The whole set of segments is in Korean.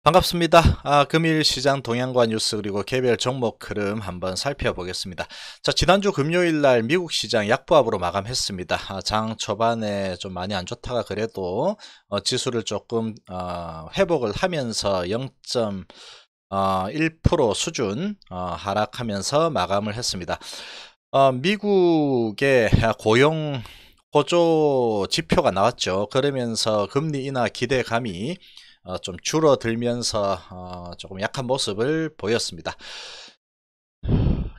반갑습니다. 금일 시장 동향과 뉴스 그리고 개별 종목 흐름 한번 살펴보겠습니다. 자, 지난주 금요일 날 미국 시장 약보합으로 마감했습니다. 장 초반에 좀 많이 안 좋다가 그래도 지수를 조금 회복을 하면서 0.1% 수준 하락하면서 마감을 했습니다. 미국의 고용 호조 지표가 나왔죠. 그러면서 금리 인하 기대감이 좀 줄어들면서 조금 약한 모습을 보였습니다.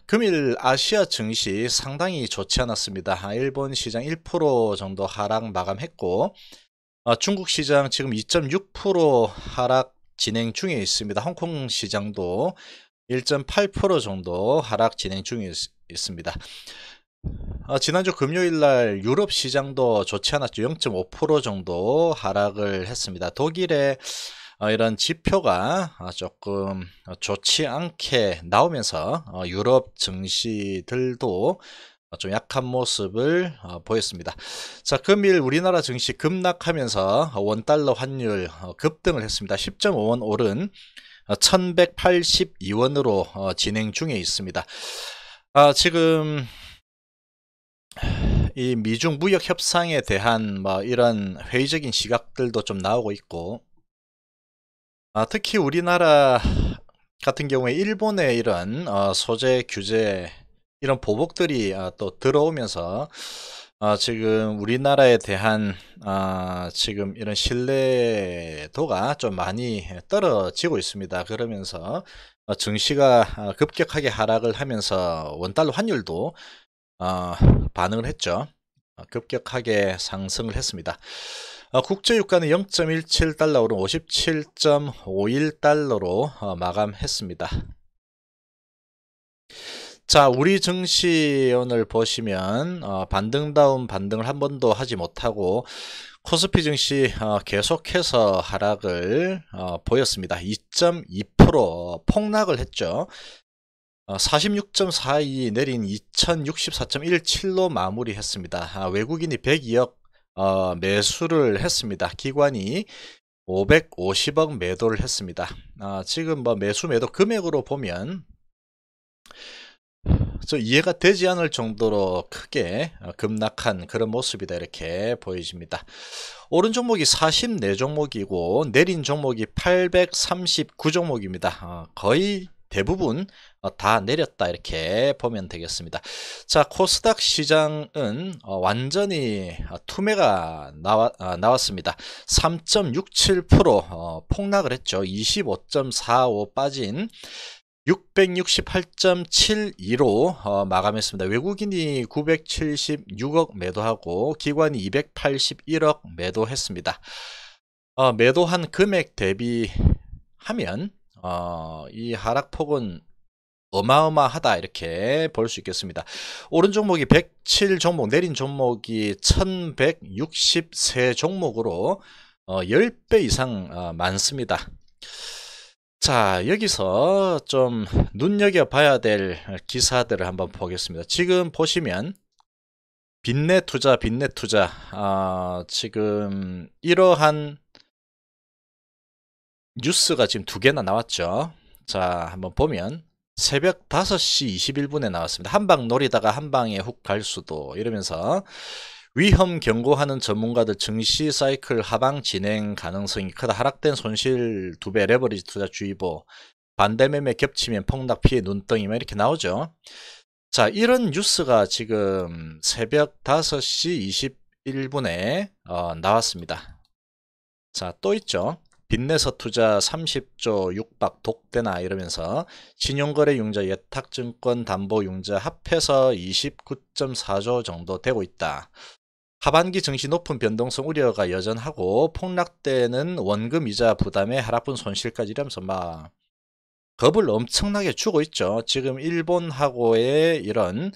금일 아시아 증시 상당히 좋지 않았습니다. 일본 시장 1% 정도 하락 마감했고, 중국 시장 지금 2.6% 하락 진행 중에 있습니다. 홍콩 시장도 1.8% 정도 하락 진행 중에 있습니다. 지난주 금요일 날 유럽 시장도 좋지 않았죠. 0.5% 정도 하락을 했습니다. 독일의 이런 지표가 조금 좋지 않게 나오면서 유럽 증시들도 좀 약한 모습을 보였습니다. 자, 금일 우리나라 증시 급락하면서 원달러 환율 급등을 했습니다. 10.5원 오른 1182원으로 진행 중에 있습니다. 지금 이 미중 무역 협상에 대한 뭐 이런 회의적인 시각들도 좀 나오고 있고, 특히 우리나라 같은 경우에 일본의 이런 소재 규제 이런 보복들이 또 들어오면서 지금 우리나라에 대한 지금 이런 신뢰도가 좀 많이 떨어지고 있습니다. 그러면서 증시가 급격하게 하락을 하면서 원달러 환율도 반응을 했죠. 급격하게 상승을 했습니다. 국제유가는 0.17달러 오른 57.51달러로 마감했습니다. 자, 우리 증시 오늘 보시면 반등다운 반등을 한 번도 하지 못하고 코스피 증시 계속해서 하락을 보였습니다. 2.2% 폭락을 했죠. 46.42 내린 2064.17로 마무리했습니다. 외국인이 102억 매수를 했습니다. 기관이 550억 매도를 했습니다. 지금 뭐 매수 매도 금액으로 보면 이해가 되지 않을 정도로 크게 급락한 그런 모습이다, 이렇게 보여집니다. 오른 종목이 44종목이고 내린 종목이 839종목입니다. 거의 대부분 다 내렸다, 이렇게 보면 되겠습니다. 자, 코스닥 시장은 완전히 투매가 나왔습니다. 3.67% 폭락을 했죠. 25.45 빠진 668.72로 마감했습니다. 외국인이 976억 매도하고 기관이 281억 매도했습니다. 매도한 금액 대비하면 이 하락폭은 어마어마하다, 이렇게 볼 수 있겠습니다. 오른 종목이 107종목, 내린 종목이 1163종목으로 10배 이상 많습니다. 자, 여기서 좀 눈여겨봐야 될 기사들을 한번 보겠습니다. 지금 보시면 빚내 투자 지금 이러한 뉴스가 지금 두 개나 나왔죠. 자, 한번 보면 새벽 5시 21분에 나왔습니다. 한 방 노리다가 한 방에 훅 갈 수도, 이러면서 위험 경고하는 전문가들 증시 사이클 하방 진행 가능성이 크다. 하락된 손실 2배 레버리지 투자 주의보. 반대 매매 겹치면 폭락 피해 눈덩이만 이렇게 나오죠. 자, 이런 뉴스가 지금 새벽 5시 21분에 나왔습니다. 자, 또 있죠. 빚내서 투자 30조 육박 독대나, 이러면서 신용거래융자 예탁증권 담보융자 합해서 29.4조 정도 되고 있다. 하반기 증시 높은 변동성 우려가 여전하고 폭락되는 원금 이자 부담에 하락분 손실까지, 이러면서 막 겁을 엄청나게 주고 있죠. 지금 일본하고의 이런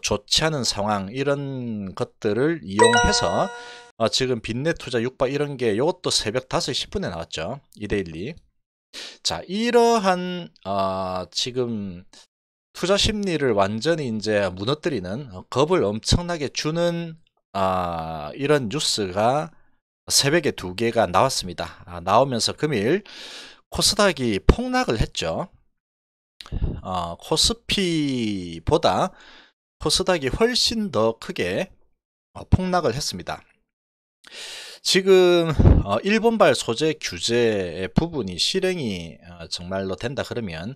좋지 않은 상황, 이런 것들을 이용해서 지금 빚내 투자 육박 이런 게 이것도 새벽 5시 10분에 나왔죠. 이데일리. 자, 이러한 지금 투자 심리를 완전히 이제 무너뜨리는 겁을 엄청나게 주는 이런 뉴스가 새벽에 2개가 나왔습니다. 나오면서 금일 코스닥이 폭락을 했죠. 코스피보다 코스닥이 훨씬 더 크게 폭락을 했습니다. 지금 일본발 소재 규제의 부분이 실행이 정말로 된다 그러면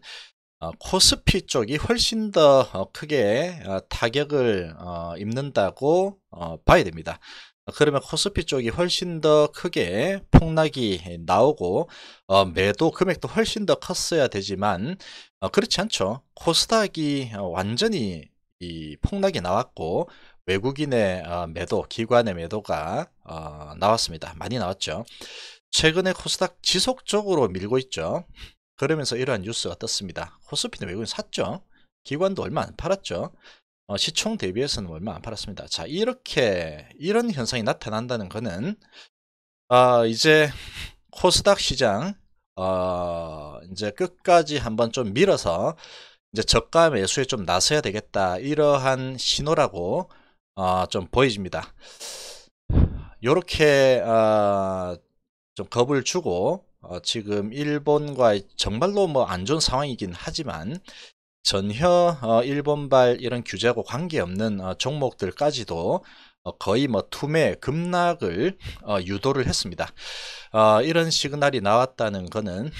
코스피 쪽이 훨씬 더 크게 타격을 입는다고 봐야 됩니다. 그러면 코스피 쪽이 훨씬 더 크게 폭락이 나오고 매도 금액도 훨씬 더 컸어야 되지만 그렇지 않죠. 코스닥이 완전히 이 폭락이 나왔고 외국인의 매도, 기관의 매도가 나왔습니다. 많이 나왔죠. 최근에 코스닥 지속적으로 밀고 있죠. 그러면서 이러한 뉴스가 떴습니다. 코스피는 외국인 샀죠. 기관도 얼마 안 팔았죠. 시총 대비해서는 얼마 안 팔았습니다. 자, 이런 현상이 나타난다는 것은 이제 코스닥 시장 이제 끝까지 한번 좀 밀어서 이제 저가 매수에 좀 나서야 되겠다, 이러한 신호라고 좀 보여집니다. 요렇게 좀 겁을 주고 지금 일본과 정말로 뭐 안 좋은 상황이긴 하지만 전혀 일본발 이런 규제하고 관계없는 종목들까지도 거의 뭐 투매 급락을 유도를 했습니다. 이런 시그널이 나왔다는 것은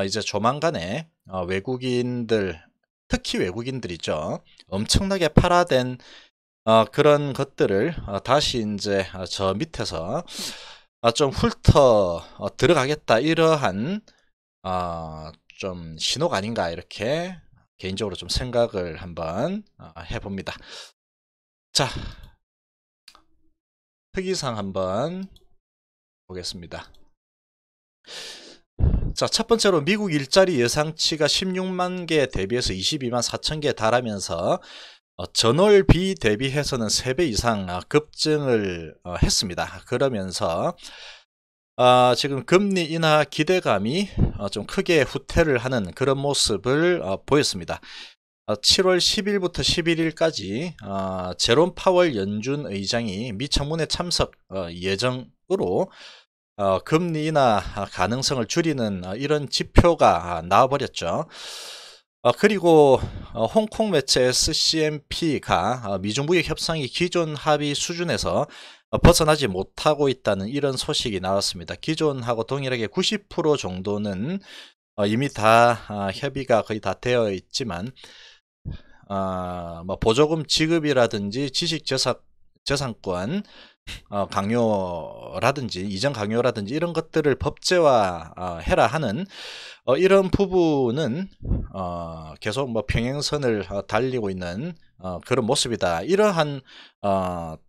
이제 조만간에 외국인들, 특히 외국인들이죠, 엄청나게 팔아댄 그런 것들을 다시 이제 저 밑에서 좀 훑어 들어가겠다, 이러한 좀 신호가 아닌가, 이렇게 개인적으로 좀 생각을 한번 해봅니다. 자, 특이사항 한번 보겠습니다. 자, 첫 번째로 미국 일자리 예상치가 16만 개 대비해서 22만 4천 개 달하면서 전월비 대비해서는 3배 이상 급증을 했습니다. 그러면서 지금 금리 인하 기대감이 좀 크게 후퇴를 하는 그런 모습을 보였습니다. 7월 10일부터 11일까지 제롬 파월 연준 의장이 미 청문회 참석 예정으로 금리 인하 가능성을 줄이는 이런 지표가 나와버렸죠. 그리고 홍콩 매체 SCMP가 미중 무역 협상이 기존 합의 수준에서 벗어나지 못하고 있다는 이런 소식이 나왔습니다. 기존하고 동일하게 90% 정도는 이미 다 협의가 거의 다 되어 있지만 뭐 보조금 지급이라든지 지식재산권 강요라든지 이전 강요라든지 이런 것들을 법제화 해라 하는 이런 부분은 계속 뭐 평행선을 달리고 있는 그런 모습이다, 이러한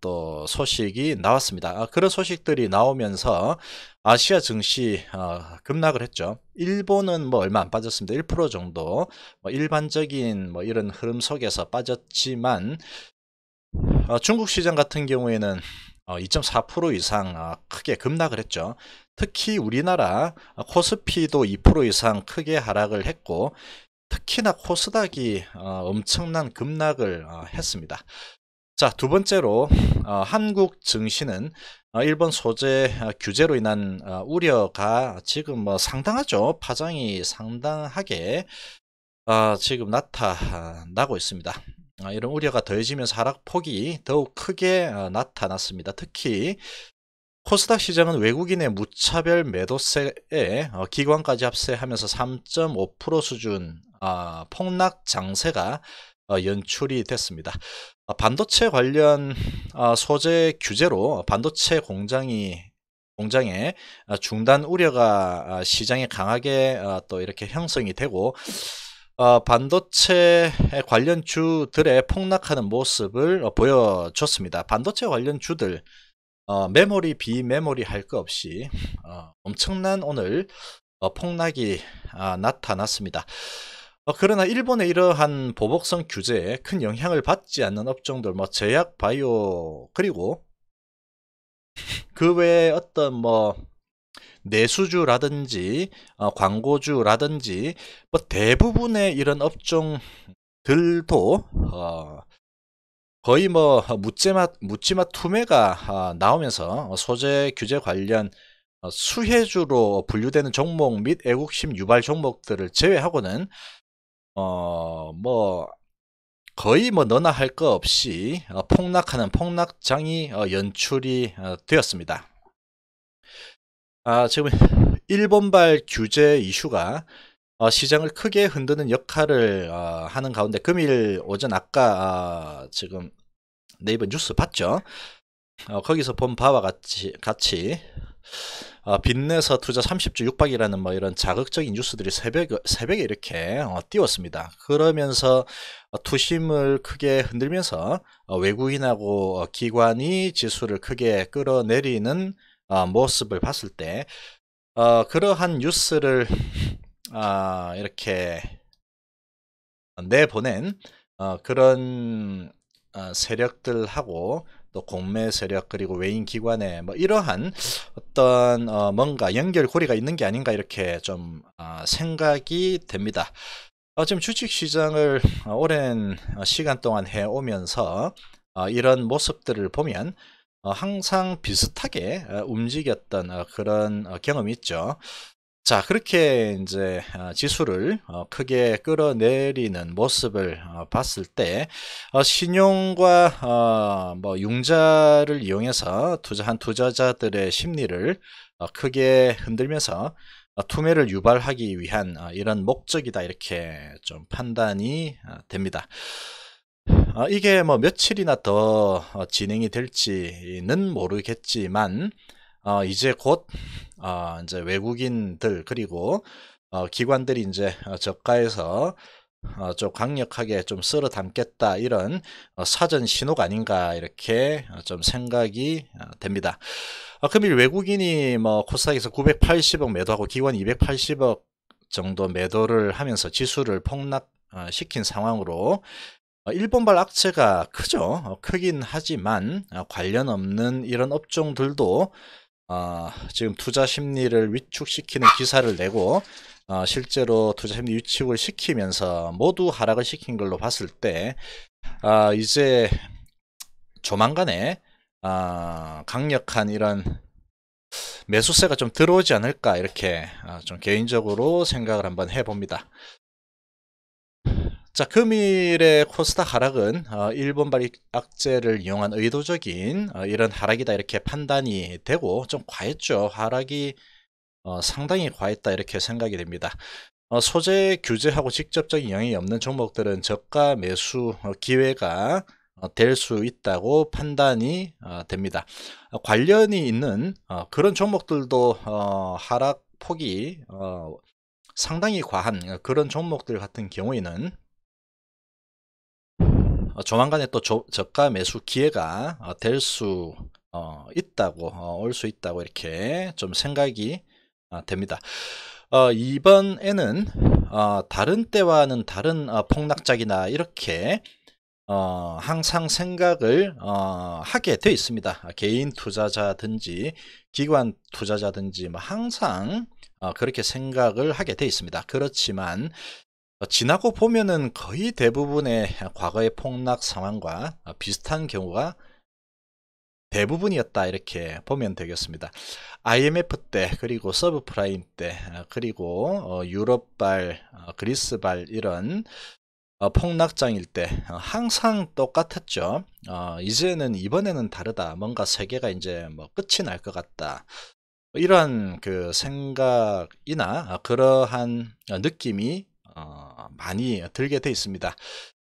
또 소식이 나왔습니다. 그런 소식들이 나오면서 아시아 증시 급락을 했죠. 일본은 뭐 얼마 안 빠졌습니다. 1% 정도 뭐 일반적인 뭐 이런 흐름 속에서 빠졌지만 중국 시장 같은 경우에는 2.4% 이상 크게 급락을 했죠. 특히 우리나라 코스피도 2% 이상 크게 하락을 했고 특히나 코스닥이 엄청난 급락을 했습니다. 자, 두 번째로 한국 증시는 일본 소재 규제로 인한 우려가 지금 뭐 상당하죠. 파장이 상당하게 지금 나타나고 있습니다. 이런 우려가 더해지면서 하락폭이 더욱 크게 나타났습니다. 특히 코스닥 시장은 외국인의 무차별 매도세에 기관까지 합세하면서 3.5% 수준 폭락 장세가 연출이 됐습니다. 반도체 관련 소재 규제로 반도체 공장의 중단 우려가 시장에 강하게 또 이렇게 형성이 되고 반도체 관련 주들의 폭락하는 모습을 보여줬습니다. 반도체 관련 주들 메모리, 비메모리 할 것 없이 엄청난 오늘 폭락이 나타났습니다. 그러나 일본의 이러한 보복성 규제에 큰 영향을 받지 않는 업종들, 뭐 제약, 바이오, 그리고 그 외에 어떤 뭐 내수주라든지 광고주라든지 뭐 대부분의 이런 업종들도 거의 뭐 묻지마 투매가 나오면서 소재 규제 관련 수혜주로 분류되는 종목 및 애국심 유발 종목들을 제외하고는 뭐 거의 뭐 너나 할 거 없이 폭락하는 폭락장이 연출이 되었습니다. 지금 일본발 규제 이슈가 시장을 크게 흔드는 역할을 하는 가운데 금일 오전 아까 지금 네이버 뉴스 봤죠? 거기서 본 바와 같이 빚내서 투자 30주 육박이라는 뭐 이런 자극적인 뉴스들이 새벽에 이렇게 띄웠습니다. 그러면서 투심을 크게 흔들면서 외국인하고 기관이 지수를 크게 끌어내리는 모습을 봤을 때 그러한 뉴스를 이렇게 내보낸 그런 세력들하고 또 공매 세력 그리고 외인 기관의 뭐 이러한 어떤 뭔가 연결고리가 있는 게 아닌가 이렇게 좀 생각이 됩니다. 지금 주식시장을 오랜 시간 동안 해오면서 이런 모습들을 보면 항상 비슷하게 움직였던 그런 경험이 있죠. 자, 그렇게 이제 지수를 크게 끌어내리는 모습을 봤을 때 신용과 뭐 융자를 이용해서 투자한 투자자들의 심리를 크게 흔들면서 투매를 유발하기 위한 이런 목적이다 이렇게 좀 판단이 됩니다. 이게 뭐 며칠이나 더 진행이 될지는 모르겠지만 이제 곧 이제 외국인들 그리고 기관들이 이제 저가에서 좀 강력하게 좀 쓸어 담겠다 이런 사전 신호가 아닌가 이렇게 좀 생각이 됩니다. 금일 외국인이 뭐 코스닥에서 980억 매도하고 기관이 280억 정도 매도를 하면서 지수를 폭락시킨 상황으로 일본발 악재가 크죠. 크긴 하지만 관련 없는 이런 업종들도 지금 투자 심리를 위축시키는 기사를 내고 실제로 투자 심리 위축을 시키면서 모두 하락을 시킨 걸로 봤을 때 이제 조만간에 강력한 이런 매수세가 좀 들어오지 않을까 이렇게 좀 개인적으로 생각을 한번 해봅니다. 자, 금일의 코스닥 하락은 일본발 악재를 이용한 의도적인 이런 하락이다 이렇게 판단이 되고 좀 과했죠. 하락이 상당히 과했다 이렇게 생각이 됩니다. 소재 규제하고 직접적인 영향이 없는 종목들은 저가 매수 기회가 될 수 있다고 판단이 됩니다. 관련이 있는 그런 종목들도 하락폭이 상당히 과한 그런 종목들 같은 경우에는 조만간에 또 저가 매수 기회가 될 수 있다고 올 수 있다고 이렇게 좀 생각이 됩니다. 이번에는 다른 때와는 다른 폭락작이나 이렇게 항상 생각을 하게 돼 있습니다. 개인 투자자든지 기관 투자자든지 뭐 항상 그렇게 생각을 하게 돼 있습니다. 그렇지만 지나고 보면은 거의 대부분의 과거의 폭락 상황과 비슷한 경우가 대부분이었다 이렇게 보면 되겠습니다. IMF 때 그리고 서브프라임 때 그리고 유럽발 그리스발 이런 폭락장일 때 항상 똑같았죠. 이번에는 다르다. 뭔가 세계가 이제 뭐 끝이 날 것 같다. 이러한 그 생각이나 그러한 느낌이 많이 들게 돼 있습니다.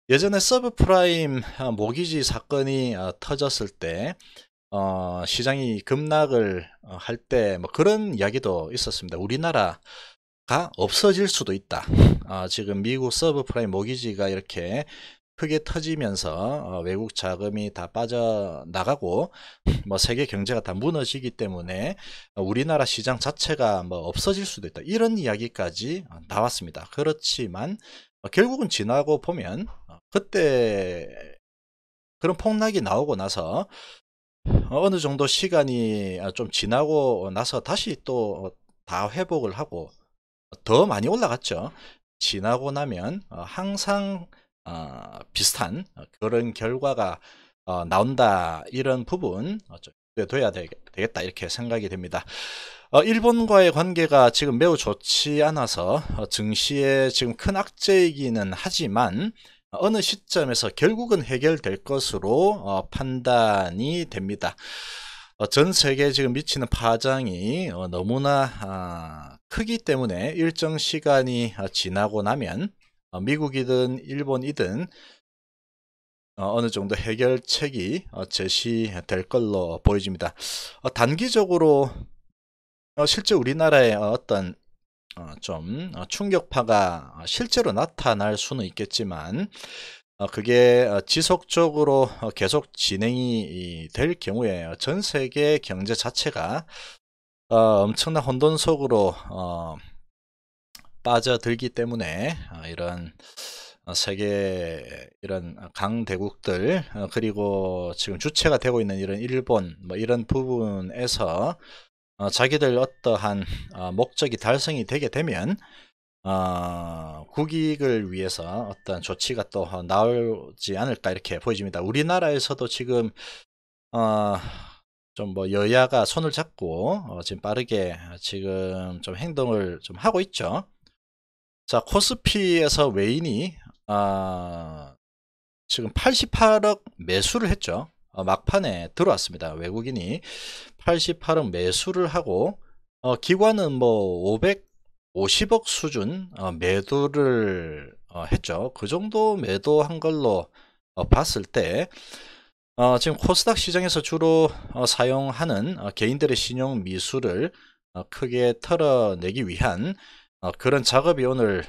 예전에 서브프라임 모기지 사건이 터졌을 때 시장이 급락을 할 때 뭐 그런 이야기도 있었습니다. 우리나라가 없어질 수도 있다. 지금 미국 서브프라임 모기지가 이렇게 크게 터지면서 외국 자금이 다 빠져나가고 뭐 세계 경제가 다 무너지기 때문에 우리나라 시장 자체가 뭐 없어질 수도 있다 이런 이야기까지 나왔습니다. 그렇지만 결국은 지나고 보면 그때 그런 폭락이 나오고 나서 어느 정도 시간이 좀 지나고 나서 다시 또 다 회복을 하고 더 많이 올라갔죠. 지나고 나면 항상 비슷한 그런 결과가 나온다 이런 부분 좀 둬야 되겠다 이렇게 생각이 됩니다. 일본과의 관계가 지금 매우 좋지 않아서 증시에 지금 큰 악재이기는 하지만 어느 시점에서 결국은 해결될 것으로 판단이 됩니다. 전 세계에 지금 미치는 파장이 너무나 크기 때문에 일정 시간이 지나고 나면 미국이든 일본이든 어느 정도 해결책이 제시될 걸로 보여집니다. 단기적으로 실제 우리나라의 어떤 좀 충격파가 실제로 나타날 수는 있겠지만 그게 지속적으로 계속 진행이 될 경우에 전 세계 경제 자체가 엄청난 혼돈 속으로 빠져들기 때문에 이런 세계 이런 강대국들 그리고 지금 주체가 되고 있는 이런 일본 뭐 이런 부분에서 자기들 어떠한 목적이 달성이 되게 되면 국익을 위해서 어떤 조치가 또 나오지 않을까 이렇게 보여집니다. 우리나라에서도 지금 좀 뭐 여야가 손을 잡고 지금 빠르게 지금 좀 행동을 좀 하고 있죠. 자, 코스피에서 외인이 지금 88억 매수를 했죠. 막판에 들어왔습니다. 외국인이 88억 매수를 하고 기관은 뭐 550억 수준 매도를 했죠. 그 정도 매도한 걸로 봤을 때 지금 코스닥 시장에서 주로 사용하는 개인들의 신용 미수를 크게 털어내기 위한 그런 작업이 오늘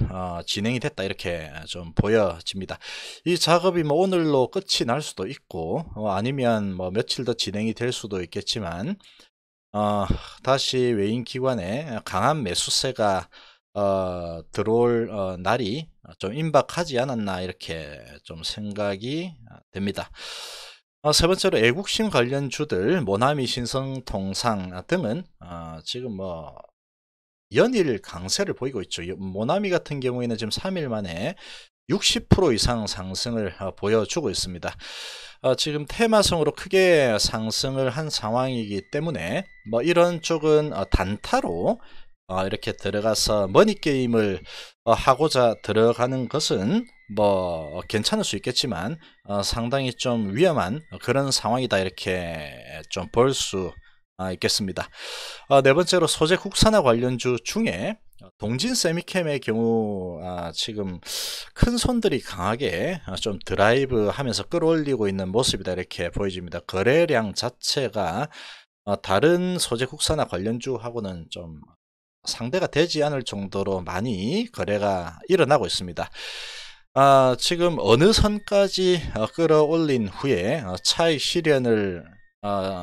진행이 됐다 이렇게 좀 보여집니다. 이 작업이 뭐 오늘로 끝이 날 수도 있고 아니면 뭐 며칠 더 진행이 될 수도 있겠지만 다시 외인 기관에 강한 매수세가 들어올 날이 좀 임박하지 않았나 이렇게 좀 생각이 됩니다. 세 번째로 애국심 관련주들 모나미, 신성통상 등은 지금 뭐 연일 강세를 보이고 있죠. 모나미 같은 경우에는 지금 3일 만에 60% 이상 상승을 보여주고 있습니다. 지금 테마성으로 크게 상승을 한 상황이기 때문에 뭐 이런 쪽은 단타로 이렇게 들어가서 머니게임을 하고자 들어가는 것은 뭐 괜찮을 수 있겠지만 상당히 좀 위험한 그런 상황이다 이렇게 좀 볼 수 있겠습니다. 네 번째로 소재 국산화 관련주 중에 동진 세미캠의 경우 지금 큰 손들이 강하게 좀 드라이브 하면서 끌어올리고 있는 모습이다 이렇게 보여집니다. 거래량 자체가 다른 소재 국산화 관련주하고는 좀 상대가 되지 않을 정도로 많이 거래가 일어나고 있습니다. 지금 어느 선까지 끌어올린 후에 차익 실현을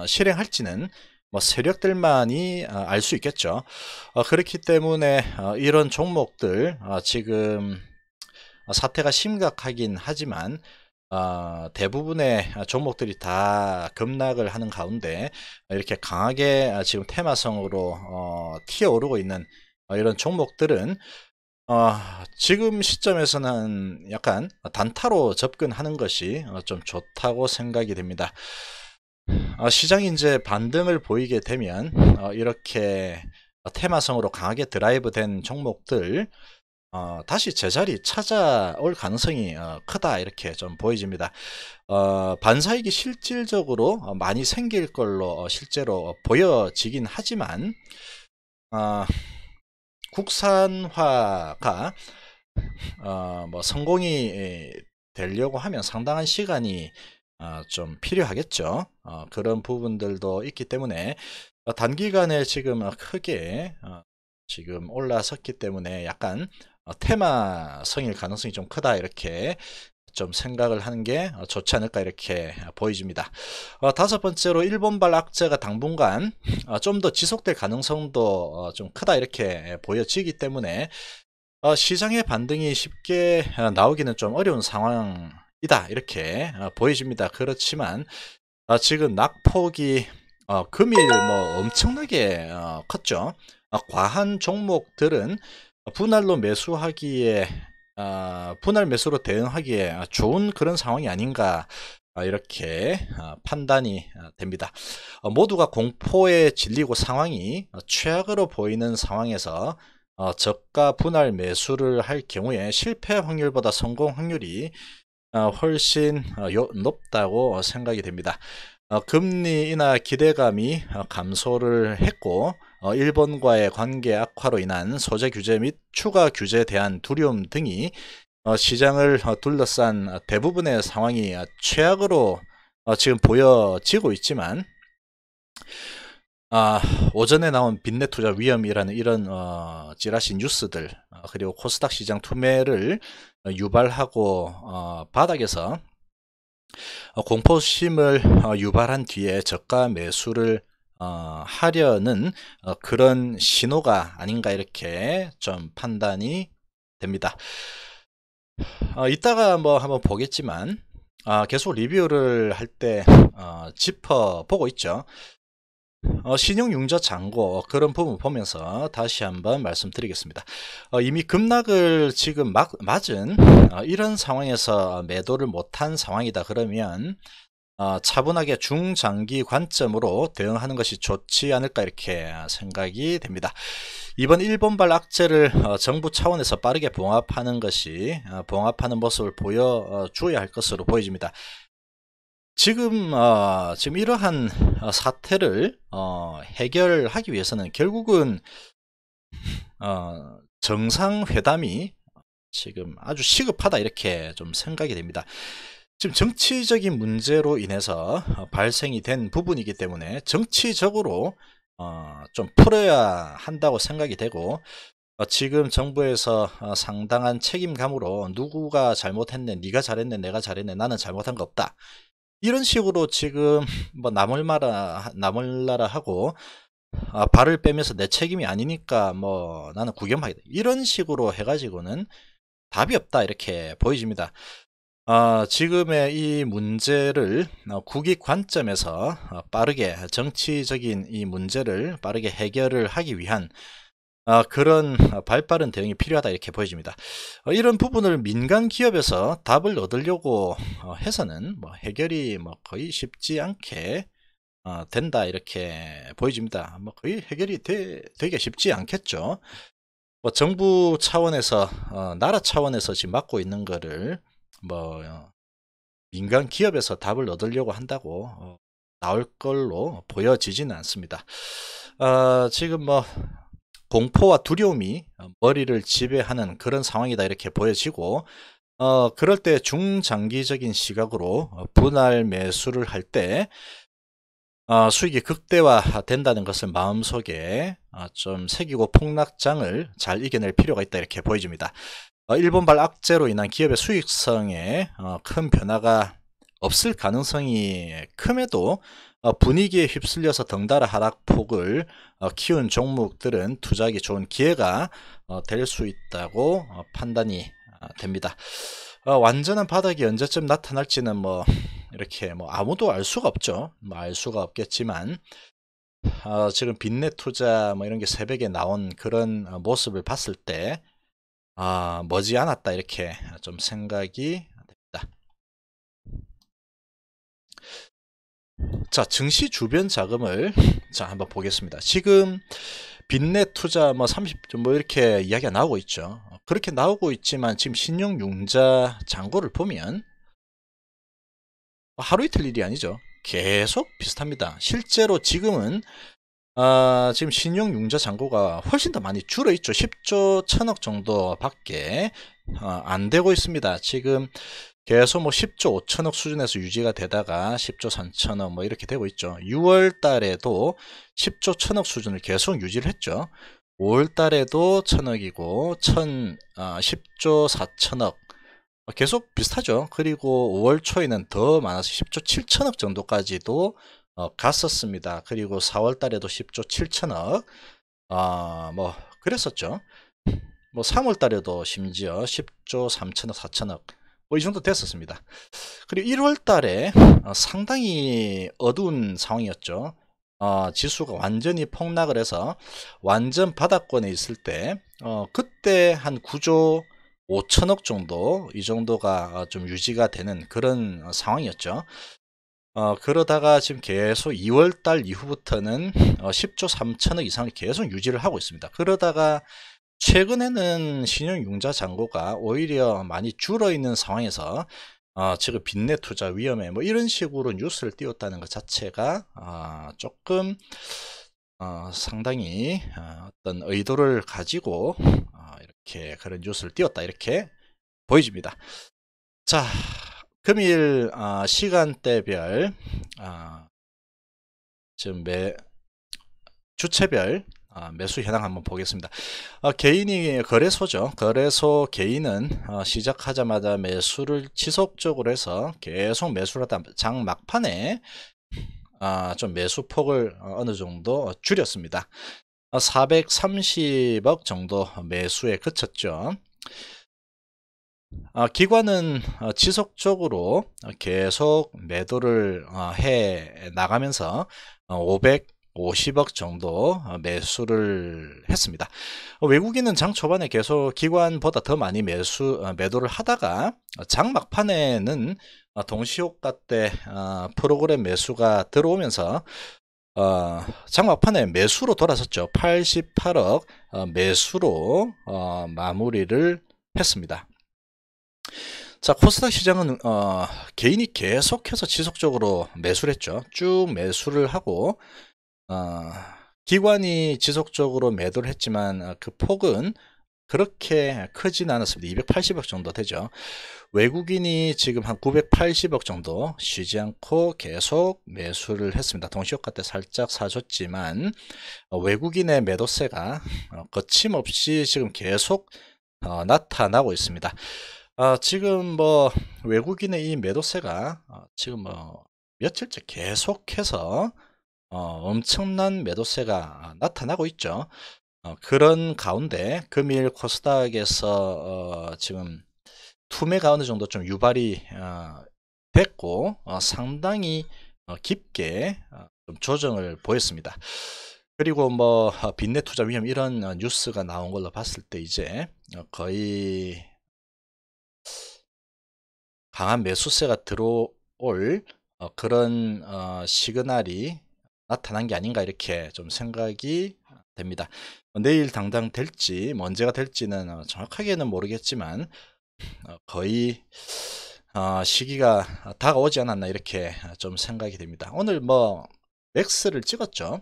실행할지는 뭐 세력들만이 알 수 있겠죠. 그렇기 때문에 이런 종목들 지금 사태가 심각하긴 하지만 대부분의 종목들이 다 급락을 하는 가운데 이렇게 강하게 지금 테마성으로 튀어오르고 있는 이런 종목들은 지금 시점에서는 약간 단타로 접근하는 것이 좀 좋다고 생각이 됩니다. 시장이 이제 반등을 보이게 되면 이렇게 테마성으로 강하게 드라이브 된 종목들 다시 제자리 찾아올 가능성이 크다 이렇게 좀 보여집니다. 반사이익이 실질적으로 많이 생길 걸로 실제로 보여지긴 하지만 국산화가 뭐 성공이 되려고 하면 상당한 시간이 좀 필요하겠죠. 그런 부분들도 있기 때문에 단기간에 지금 크게 지금 올라섰기 때문에 약간 테마성일 가능성이 좀 크다 이렇게 좀 생각을 하는 게 좋지 않을까 이렇게 보여집니다. 다섯 번째로 일본발 악재가 당분간 좀 더 지속될 가능성도 좀 크다 이렇게 보여지기 때문에 시장의 반등이 쉽게 나오기는 좀 어려운 상황이다 이렇게 보여집니다. 그렇지만 지금 낙폭이 금일 뭐 엄청나게 컸죠. 과한 종목들은 분할로 매수하기에 분할 매수로 대응하기에 좋은 그런 상황이 아닌가 이렇게 판단이 됩니다. 모두가 공포에 질리고 상황이 최악으로 보이는 상황에서 저가 분할 매수를 할 경우에 실패 확률보다 성공 확률이 훨씬 높다고 생각이 됩니다. 금리 인하 기대감이 감소를 했고 일본과의 관계 악화로 인한 소재 규제 및 추가 규제에 대한 두려움 등이 시장을 둘러싼 대부분의 상황이 최악으로 지금 보여지고 있지만 오전에 나온 빚내 투자 위험이라는 이런 찌라시 뉴스들 그리고 코스닥 시장 투매를 유발하고 바닥에서 공포심을 유발한 뒤에 저가 매수를 하려는 그런 신호가 아닌가 이렇게 좀 판단이 됩니다. 이따가 뭐 한번 보겠지만 계속 리뷰를 할 때 짚어보고 있죠. 신용융자 잔고 그런 부분 보면서 다시 한번 말씀드리겠습니다. 이미 급락을 지금 맞은 이런 상황에서 매도를 못한 상황이다 그러면 차분하게 중장기 관점으로 대응하는 것이 좋지 않을까 이렇게 생각이 됩니다. 이번 일본발 악재를 정부 차원에서 빠르게 봉합하는 것이 봉합하는 모습을 보여줘야 할 것으로 보여집니다. 지금 이러한 사태를 해결하기 위해서는 결국은 정상회담이 지금 아주 시급하다 이렇게 좀 생각이 됩니다. 지금 정치적인 문제로 인해서 발생이 된 부분이기 때문에 정치적으로 좀 풀어야 한다고 생각이 되고 지금 정부에서 상당한 책임감으로 누구가 잘못했네, 네가 잘했네, 내가 잘했네, 나는 잘못한 거 없다 이런 식으로 지금 뭐 나몰라라 하고 발을 빼면서 내 책임이 아니니까 뭐 나는 구경하겠다 이런 식으로 해가지고는 답이 없다 이렇게 보여집니다. 지금의 이 문제를 국익 관점에서 빠르게 정치적인 이 문제를 빠르게 해결을 하기 위한 그런 발빠른 대응이 필요하다 이렇게 보여집니다. 이런 부분을 민간 기업에서 답을 얻으려고 해서는 뭐 해결이 뭐 거의 쉽지 않게 된다 이렇게 보여집니다. 뭐 거의 해결이 되기가 쉽지 않겠죠. 뭐 정부 차원에서 나라 차원에서 지금 맡고 있는 거를 뭐 민간 기업에서 답을 얻으려고 한다고 나올 걸로 보여지지는 않습니다. 지금 뭐 공포와 두려움이 머리를 지배하는 그런 상황이다 이렇게 보여지고 그럴 때 중장기적인 시각으로 분할 매수를 할 때 수익이 극대화 된다는 것을 마음속에 좀 새기고 폭락장을 잘 이겨낼 필요가 있다 이렇게 보여집니다. 일본발 악재로 인한 기업의 수익성에 큰 변화가 없을 가능성이 큼에도 분위기에 휩쓸려서 덩달아 하락폭을 키운 종목들은 투자하기 좋은 기회가 될 수 있다고 판단이 됩니다. 완전한 바닥이 언제쯤 나타날지는 뭐 이렇게 뭐 아무도 알 수가 없죠. 뭐 알 수가 없겠지만 지금 빚내 투자 뭐 이런 게 새벽에 나온 그런 모습을 봤을 때 머지않았다 이렇게 좀 생각이 됩니다. 자, 증시 주변 자금을 자 한번 보겠습니다. 지금 빚내 투자 뭐 30조 뭐 이렇게 이야기가 나오고 있죠. 그렇게 나오고 있지만 지금 신용융자 잔고를 보면 하루 이틀 일이 아니죠. 계속 비슷합니다. 실제로 지금은 지금 신용융자 잔고가 훨씬 더 많이 줄어 있죠. 10조 1000억 정도밖에 안 되고 있습니다. 지금 계속 뭐 10조 5천억 수준에서 유지가 되다가 10조 3천억 뭐 이렇게 되고 있죠. 6월 달에도 10조 1000억 수준을 계속 유지를 했죠. 5월 달에도 1000억이고 10조 4천억 계속 비슷하죠. 그리고 5월 초에는 더 많아서 10조 7천억 정도까지도 갔었습니다. 그리고 4월 달에도 10조 7천억 뭐 그랬었죠. 뭐 3월 달에도 심지어 10조 3천억 4천억 뭐 이 정도 됐었습니다. 그리고 1월 달에 상당히 어두운 상황이었죠. 지수가 완전히 폭락을 해서 완전 바닥권에 있을 때 그때 한 9조 5천억 정도, 이 정도가 좀 유지가 되는 그런 상황이었죠. 그러다가 지금 계속 2월 달 이후부터는 10조 3천억 이상을 계속 유지를 하고 있습니다. 그러다가 최근에는 신용융자 잔고가 오히려 많이 줄어 있는 상황에서 지금 빚내 투자 위험해 뭐 이런 식으로 뉴스를 띄웠다는 것 자체가 조금 상당히 어떤 의도를 가지고 이렇게 그런 뉴스를 띄웠다 이렇게 보여집니다. 자, 금일 시간대별 지금 주체별 매수 현황 한번 보겠습니다. 개인이 거래소죠. 거래소 개인은 시작하자마자 매수를 지속적으로 해서 계속 매수를 하다 장 막판에 좀 매수폭을 어느 정도 줄였습니다. 430억 정도 매수에 그쳤죠. 기관은 지속적으로 계속 매도를 해 나가면서 550억 정도 매수를 했습니다. 외국인은 장 초반에 계속 기관보다 더 많이 매도를 하다가 장 막판에는 동시효과 때 프로그램 매수가 들어오면서 장 막판에 매수로 돌아섰죠. 88억 매수로 마무리를 했습니다. 자, 코스닥 시장은 개인이 계속해서 지속적으로 매수를 했죠. 쭉 매수를 하고 기관이 지속적으로 매도를 했지만 그 폭은 그렇게 크진 않았습니다. 280억 정도 되죠. 외국인이 지금 한 980억 정도 쉬지 않고 계속 매수를 했습니다. 동시효과 때 살짝 사줬지만 외국인의 매도세가 거침없이 지금 계속 나타나고 있습니다. 지금 뭐 외국인의 이 매도세가 지금 뭐 며칠째 계속해서 엄청난 매도세가 나타나고 있죠. 그런 가운데 금일 코스닥에서 지금 투매가 어느 정도 좀 유발이 됐고 상당히 깊게 좀 조정을 보였습니다. 그리고 뭐 빚내 투자 위험 이런 뉴스가 나온 걸로 봤을 때 이제 거의 강한 매수세가 들어올 그런 시그널이 나타난 게 아닌가 이렇게 좀 생각이 됩니다. 내일 당장 될지 뭐 언제가 될지는 정확하게는 모르겠지만 거의 시기가 다가오지 않았나 이렇게 좀 생각이 됩니다. 오늘 뭐 맥스를 찍었죠.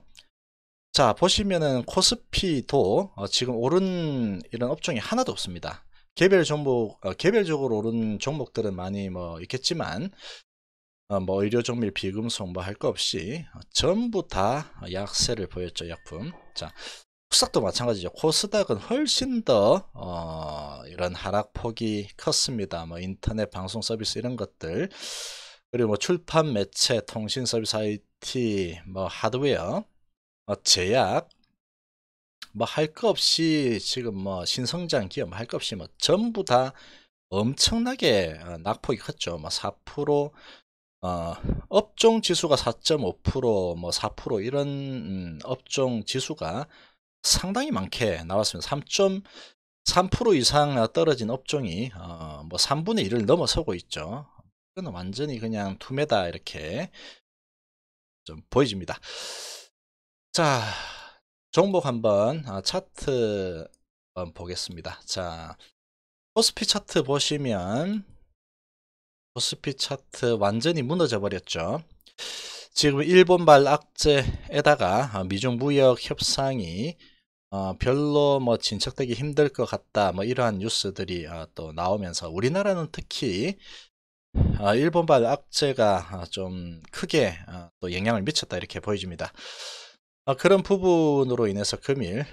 자, 보시면은 코스피도 지금 오른 이런 업종이 하나도 없습니다. 개별 종목, 개별적으로 오른 종목들은 많이 뭐 있겠지만 뭐 의료종밀 비금속 뭐 할 거 없이 전부 다 약세를 보였죠. 약품. 자, 코스닥도 마찬가지죠. 코스닥은 훨씬 더 이런 하락폭이 컸습니다. 뭐 인터넷 방송 서비스 이런 것들, 그리고 뭐 출판 매체 통신 서비스 IT 뭐 하드웨어 제약 뭐 할 거 없이 지금 뭐 신성장 기업 할 거 없이 뭐 전부 다 엄청나게 낙폭이 컸죠. 뭐 4%, 업종 지수가 4.5%, 뭐 4% 이런 업종 지수가 상당히 많게 나왔습니다. 3.3% 이상 떨어진 업종이 뭐 3분의 1을 넘어서고 있죠. 이건 완전히 그냥 투매다 이렇게 좀 보여집니다. 자, 종목 한번 차트 한번 보겠습니다. 자, 코스피 차트 보시면 코스피 차트 완전히 무너져 버렸죠. 지금 일본발 악재에다가 미중 무역 협상이 별로 뭐 진척되기 힘들 것 같다 뭐 이러한 뉴스들이 또 나오면서 우리나라는 특히 일본발 악재가 좀 크게 또 영향을 미쳤다 이렇게 보여집니다. 그런 부분으로 인해서 금일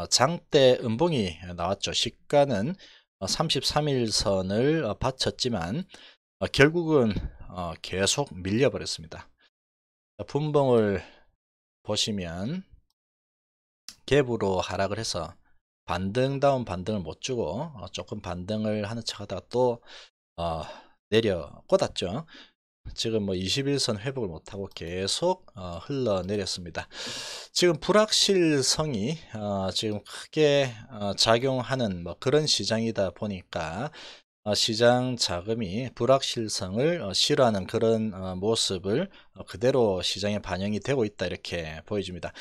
장대 음봉이 나왔죠. 시가는 33일선을 바쳤지만 결국은 계속 밀려버렸습니다. 분봉을 보시면 갭으로 하락을 해서 반등다운 반등을 못 주고 조금 반등을 하는 척 하다가 또 내려 꽂았죠. 지금 뭐 21선 회복을 못하고 계속 흘러내렸습니다. 지금 불확실성이 지금 크게 작용하는 뭐 그런 시장이다 보니까 시장 자금이 불확실성을 싫어하는 그런 모습을 그대로 시장에 반영이 되고 있다 이렇게 보여집니다.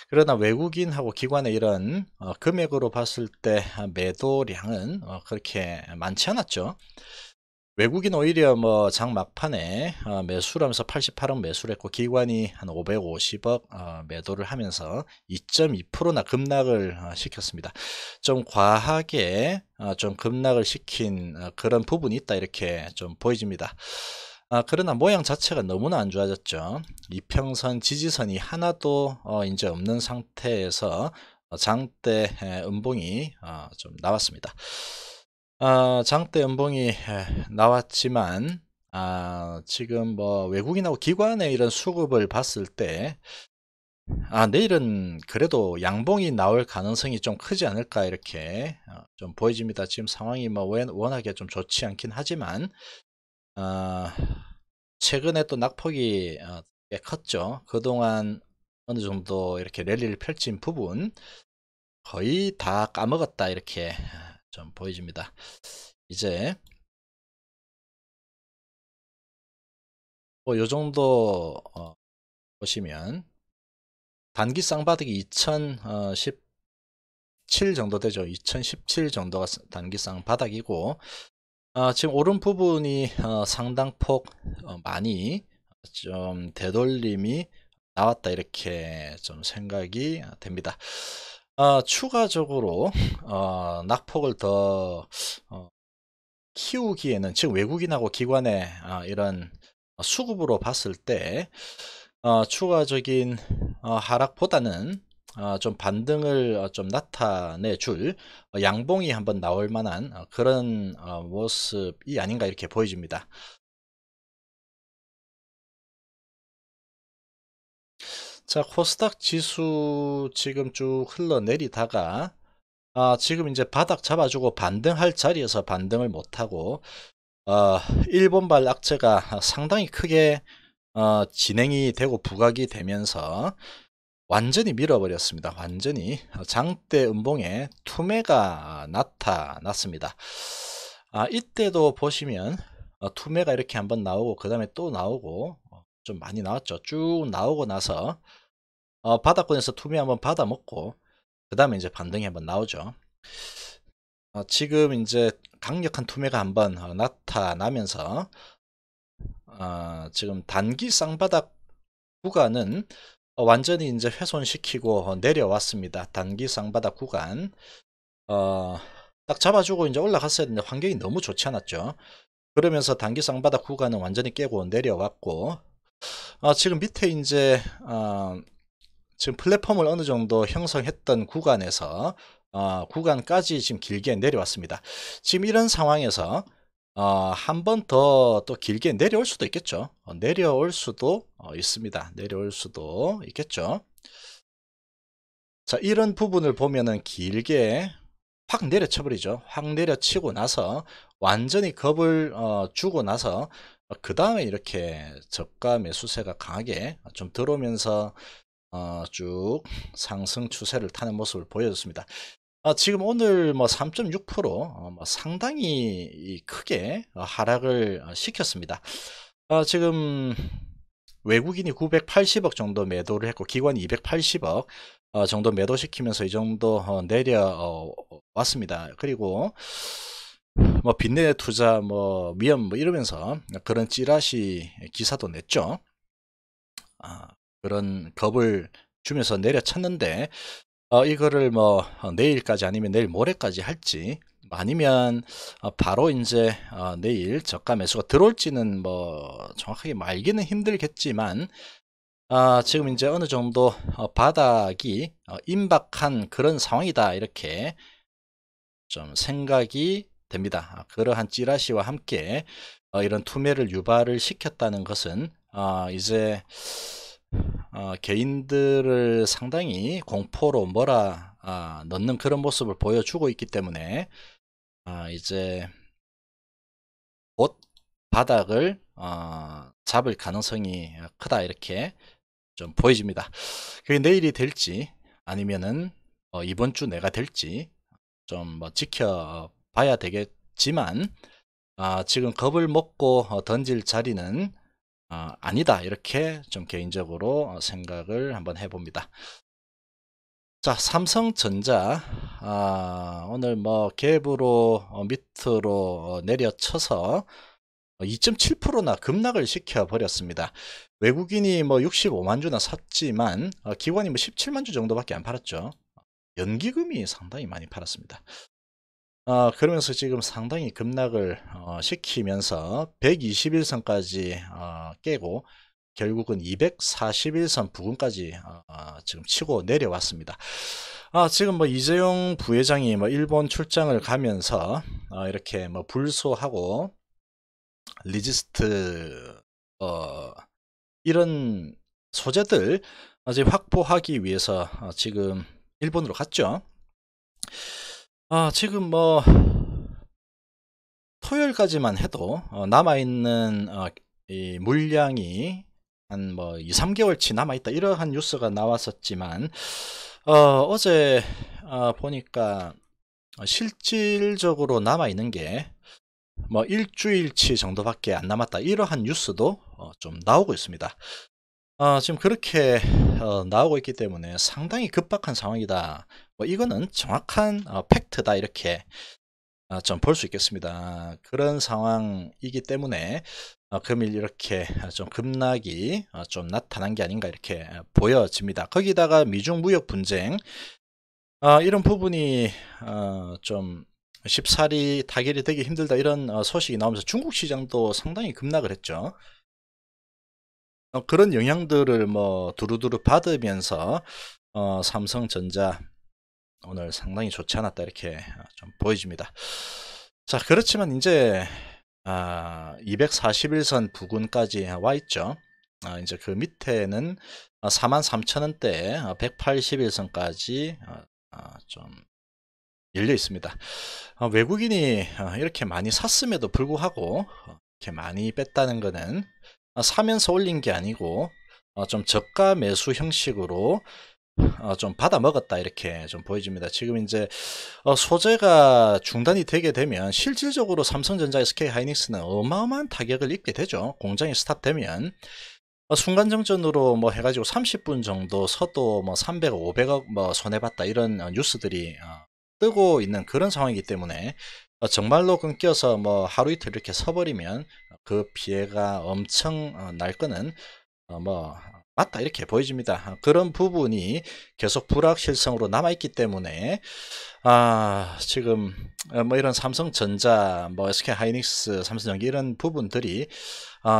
그러나 외국인하고 기관의 이런 금액으로 봤을 때 매도량은 그렇게 많지 않았죠. 외국인 오히려 뭐 장 막판에 매수를 하면서 88억 매수를 했고 기관이 한 550억 매도를 하면서 2.2%나 급락을 시켰습니다. 좀 과하게 좀 급락을 시킨 그런 부분이 있다 이렇게 좀 보여집니다. 그러나 모양 자체가 너무나 안 좋아졌죠. 이평선 지지선이 하나도 이제 없는 상태에서 장대 음봉이 좀 나왔습니다. 장대 음봉이 나왔지만 지금 뭐 외국인하고 기관의 이런 수급을 봤을 때 내일은 그래도 양봉이 나올 가능성이 좀 크지 않을까 이렇게 좀 보여집니다. 지금 상황이 뭐 워낙에 좀 좋지 않긴 하지만 최근에 또 낙폭이 꽤 컸죠. 그동안 어느 정도 이렇게 랠리를 펼친 부분 거의 다 까먹었다 이렇게 좀 보여집니다. 이제 뭐 요 정도 보시면 단기 쌍바닥이 2017 정도 되죠. 2017 정도가 단기 쌍바닥이고 지금 오른 부분이 상당폭 많이 좀 되돌림이 나왔다 이렇게 좀 생각이 됩니다. 추가적으로 낙폭을 더 키우기에는 지금 외국인하고 기관의 이런 수급으로 봤을 때 추가적인 하락보다는 좀 반등을 좀 나타내 줄 양봉이 한번 나올 만한 그런 모습이 아닌가 이렇게 보여집니다. 자, 코스닥 지수 지금 쭉 흘러내리다가 지금 이제 바닥 잡아주고 반등할 자리에서 반등을 못하고 일본발 악재가 상당히 크게 진행이 되고 부각이 되면서 완전히 밀어버렸습니다. 완전히 장대 음봉에 투매가 나타났습니다. 이때도 보시면 투매가 이렇게 한번 나오고 그 다음에 또 나오고 좀 많이 나왔죠. 쭉 나오고 나서 바닥권에서 투매 한번 받아먹고 그 다음에 이제 반등이 한번 나오죠. 지금 이제 강력한 투매가 한번 나타나면서 지금 단기 쌍바닥 구간은 완전히 이제 훼손시키고 내려왔습니다. 단기 쌍바닥 구간 딱 잡아주고 이제 올라갔어야 되는데 환경이 너무 좋지 않았죠. 그러면서 단기 쌍바닥 구간은 완전히 깨고 내려왔고 지금 밑에 이제 지금 플랫폼을 어느 정도 형성했던 구간에서 구간까지 지금 길게 내려왔습니다. 지금 이런 상황에서 한 번 더 또 길게 내려올 수도 있겠죠. 내려올 수도 있습니다. 내려올 수도 있겠죠. 자, 이런 부분을 보면은 길게 확 내려쳐 버리죠. 확 내려치고 나서 완전히 겁을 주고 나서 그 다음에 이렇게 저가 매수세가 강하게 좀 들어오면서 쭉 상승 추세를 타는 모습을 보여줬습니다. 지금 오늘 뭐 3.6% 뭐 상당히 크게 하락을 시켰습니다. 지금 외국인이 980억 정도 매도를 했고 기관이 280억 정도 매도시키면서 이 정도 내려왔습니다. 그리고 뭐 빚내 투자 뭐 위험 뭐 이러면서 그런 찌라시 기사도 냈죠. 그런 겁을 주면서 내려쳤는데 이거를 뭐 내일까지 아니면 내일 모레까지 할지 아니면 바로 이제 내일 저가 매수가 들어올지는 뭐 정확하게 알기는 힘들겠지만 지금 이제 어느 정도 바닥이 임박한 그런 상황이다 이렇게 좀 생각이 됩니다. 그러한 찌라시와 함께 이런 투매를 유발을 시켰다는 것은 이제 개인들을 상당히 공포로 넣는 그런 모습을 보여주고 있기 때문에 이제 곧 바닥을 잡을 가능성이 크다 이렇게 좀 보여집니다. 그게 내일이 될지 아니면은 이번 주 내가 될지 좀 뭐 지켜봐야 되겠지만 지금 겁을 먹고 던질 자리는 아니다 이렇게 좀 개인적으로 생각을 한번 해봅니다. 자, 삼성전자 오늘 뭐 갭으로 밑으로 내려쳐서 2.7%나 급락을 시켜 버렸습니다. 외국인이 뭐 65만 주나 샀지만 기관이 뭐 17만 주 정도밖에 안 팔았죠. 연기금이 상당히 많이 팔았습니다. 그러면서 지금 상당히 급락을 시키면서 121선까지 깨고 결국은 241선 부근까지 지금 치고 내려왔습니다. 지금 뭐 이재용 부회장이 뭐 일본 출장을 가면서 이렇게 뭐 불소하고 리지스트 이런 소재들 지금 확보하기 위해서 지금 일본으로 갔죠. 지금 뭐 토요일까지만 해도 남아있는 이 물량이 한 뭐 2, 3개월치 남아있다 이러한 뉴스가 나왔었지만 어제 보니까 실질적으로 남아있는 게 뭐 일주일치 정도밖에 안 남았다 이러한 뉴스도 좀 나오고 있습니다. 지금 그렇게 나오고 있기 때문에 상당히 급박한 상황이다. 뭐 이거는 정확한 팩트다 이렇게 좀 볼 수 있겠습니다. 그런 상황이기 때문에 금일 이렇게 좀 급락이 좀 나타난 게 아닌가 이렇게 보여집니다. 거기다가 미중 무역 분쟁 이런 부분이 좀 쉽사리 타결이 되기 힘들다 이런 소식이 나오면서 중국 시장도 상당히 급락을 했죠. 그런 영향들을 뭐 두루두루 받으면서 삼성전자 오늘 상당히 좋지 않았다 이렇게 좀 보여집니다. 자, 그렇지만 이제 241선 부근까지 와 있죠. 이제 그 밑에는 43,000원대 181선까지 좀 열려 있습니다. 외국인이 이렇게 많이 샀음에도 불구하고 이렇게 많이 뺐다는 것은 사면서 올린 게 아니고 좀 저가 매수 형식으로 좀 받아 먹었다 이렇게 좀 보여집니다. 지금 이제 소재가 중단이 되게 되면 실질적으로 삼성전자, SK하이닉스는 어마어마한 타격을 입게 되죠. 공장이 스탑되면 순간정전으로 뭐 해가지고 30분 정도 서도 뭐 300억, 500억 뭐 손해봤다 이런 뉴스들이 뜨고 있는 그런 상황이기 때문에 정말로 끊겨서 뭐 하루 이틀 이렇게 서버리면 그 피해가 엄청 날 거는 뭐 맞다 이렇게 보여집니다. 그런 부분이 계속 불확실성으로 남아있기 때문에 지금 뭐 이런 삼성전자, 뭐 SK하이닉스, 삼성전기 이런 부분들이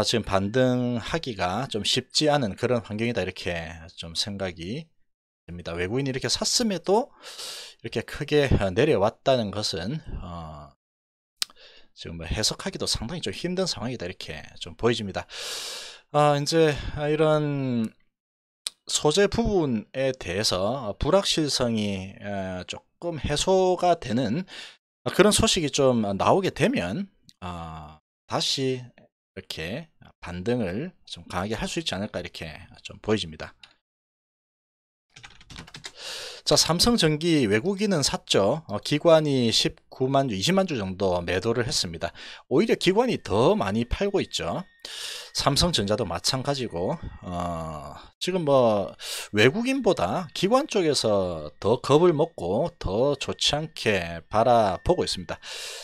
지금 반등하기가 좀 쉽지 않은 그런 환경이다 이렇게 좀 생각이 됩니다. 외국인이 이렇게 샀음에도 이렇게 크게 내려왔다는 것은 지금 뭐 해석하기도 상당히 좀 힘든 상황이다 이렇게 좀 보여집니다. 이제 이런 소재 부분에 대해서 불확실성이 조금 해소가 되는 그런 소식이 좀 나오게 되면 다시 이렇게 반등을 좀 강하게 할 수 있지 않을까 이렇게 좀 보여집니다. 자, 삼성전기 외국인은 샀죠. 기관이 19만 주, 20만 주 정도 매도를 했습니다. 오히려 기관이 더 많이 팔고 있죠. 삼성전자도 마찬가지고 지금 뭐 외국인보다 기관 쪽에서 더 겁을 먹고 더 좋지 않게 바라보고 있습니다.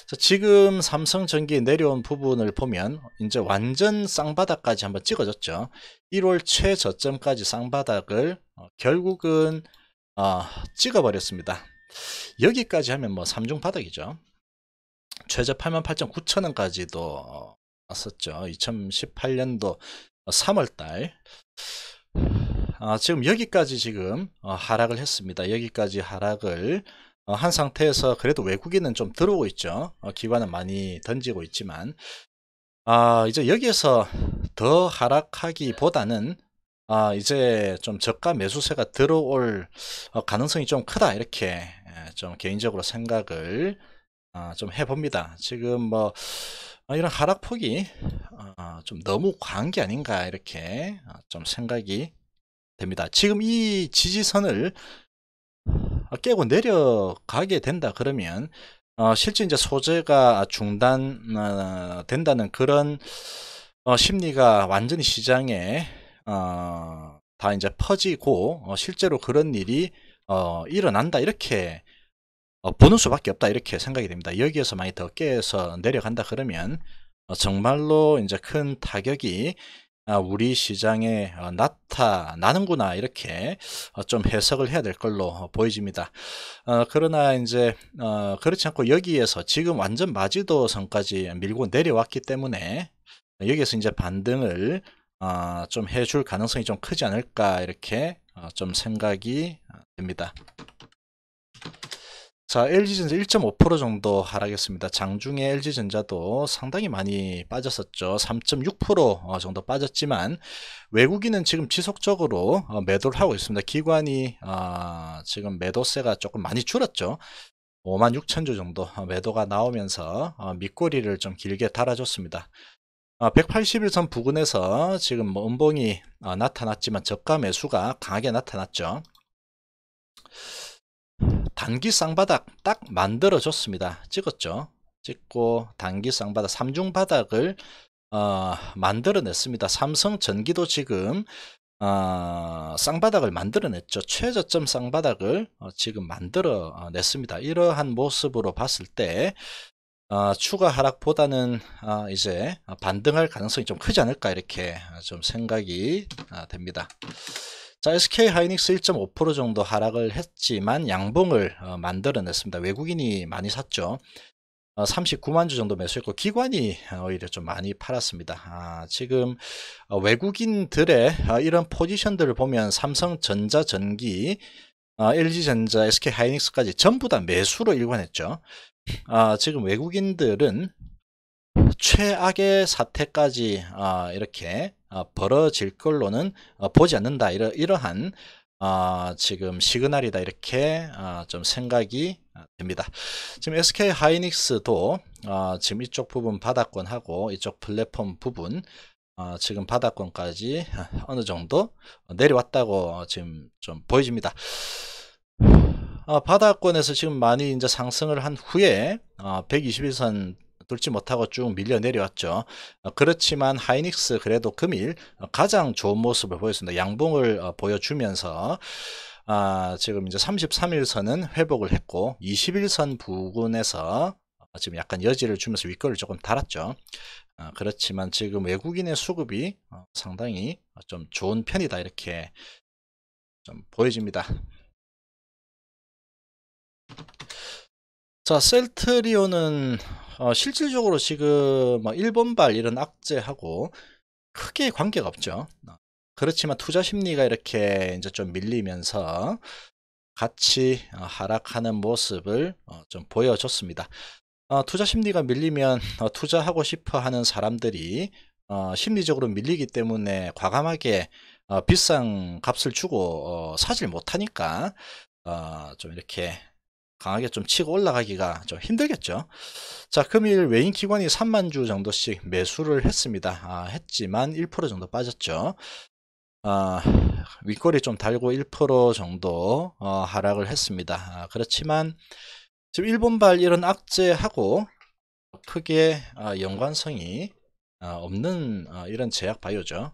자, 지금 삼성전기 내려온 부분을 보면 이제 완전 쌍바닥까지 한번 찍어졌죠. 1월 최저점까지 쌍바닥을 결국은 찍어버렸습니다. 여기까지 하면 뭐 3중 바닥이죠. 최저 88,900원까지도 왔었죠. 2018년도 3월달 지금 여기까지 지금 하락을 했습니다. 여기까지 하락을 한 상태에서 그래도 외국인은 좀 들어오고 있죠. 기관은 많이 던지고 있지만 이제 여기에서 더 하락하기보다는 이제 좀 저가 매수세가 들어올 가능성이 좀 크다 이렇게 좀 개인적으로 생각을 좀 해봅니다. 지금 뭐 이런 하락폭이 좀 너무 과한 게 아닌가 이렇게 좀 생각이 됩니다. 지금 이 지지선을 깨고 내려가게 된다 그러면 실제 이제 소재가 중단 된다는 그런 심리가 완전히 시장에 다 이제 퍼지고 실제로 그런 일이 일어난다 이렇게 보는 수밖에 없다 이렇게 생각이 됩니다. 여기에서 많이 더 깨서 내려간다 그러면 정말로 이제 큰 타격이 우리 시장에 나타나는구나 이렇게 좀 해석을 해야 될 걸로 보여집니다. 그러나 이제 그렇지 않고 여기에서 지금 완전 마지도 선까지 밀고 내려왔기 때문에 여기에서 이제 반등을 좀 해줄 가능성이 좀 크지 않을까 이렇게 좀 생각이 됩니다. 자, LG전자 1.5% 정도 하락했습니다. 장중에 LG전자도 상당히 많이 빠졌었죠. 3.6% 정도 빠졌지만 외국인은 지금 지속적으로 매도를 하고 있습니다. 기관이 지금 매도세가 조금 많이 줄었죠. 56,000주 정도 매도가 나오면서 밑꼬리를 좀 길게 달아줬습니다. 181선 부근에서 지금 뭐 음봉이 나타났지만 저가 매수가 강하게 나타났죠. 단기 쌍바닥 딱 만들어 줬습니다. 찍었죠. 찍고 단기 쌍바닥 3중 바닥을 만들어 냈습니다. 삼성전기도 지금 쌍바닥을 만들어 냈죠. 최저점 쌍바닥을 지금 만들어 냈습니다. 이러한 모습으로 봤을 때 추가 하락보다는 이제 반등할 가능성이 좀 크지 않을까 이렇게 좀 생각이 됩니다. 자, SK 하이닉스 1.5% 정도 하락을 했지만 양봉을 만들어냈습니다. 외국인이 많이 샀죠. 39만 주 정도 매수했고 기관이 오히려 좀 많이 팔았습니다. 지금 외국인들의 이런 포지션들을 보면 삼성전자 전기, LG전자, SK 하이닉스까지 전부 다 매수로 일관했죠. 지금 외국인들은 최악의 사태까지 이렇게 벌어질 걸로는 보지 않는다. 이러한 지금 시그널이다 이렇게 좀 생각이 됩니다. 지금 SK 하이닉스도 지금 이쪽 부분 바닥권하고 이쪽 플랫폼 부분 지금 바닥권까지 어느 정도 내려왔다고 지금 좀 보여집니다. 바닥권에서 지금 많이 이제 상승을 한 후에 121선 뚫지 못하고 쭉 밀려 내려왔죠. 그렇지만 하이닉스 그래도 금일 가장 좋은 모습을 보였습니다. 양봉을 보여주면서 지금 이제 33일선은 회복을 했고 21선 부근에서 지금 약간 여지를 주면서 윗거를 조금 달았죠. 그렇지만 지금 외국인의 수급이 상당히 좀 좋은 편이다 이렇게 좀 보여집니다. 자, 셀트리온은 실질적으로 지금 일본발 이런 악재하고 크게 관계가 없죠. 그렇지만 투자 심리가 이렇게 이제 좀 밀리면서 같이 하락하는 모습을 좀 보여줬습니다. 투자 심리가 밀리면 투자하고 싶어 하는 사람들이 심리적으로 밀리기 때문에 과감하게 비싼 값을 주고 사질 못하니까 좀 이렇게 강하게 좀 치고 올라가기가 좀 힘들겠죠. 자, 금일 외인 기관이 3만 주 정도씩 매수를 했습니다. 했지만 1% 정도 빠졌죠. 윗꼬리 좀 달고 1% 정도 하락을 했습니다. 그렇지만 지금 일본발 이런 악재하고 크게 연관성이 없는 이런 제약 바이오죠.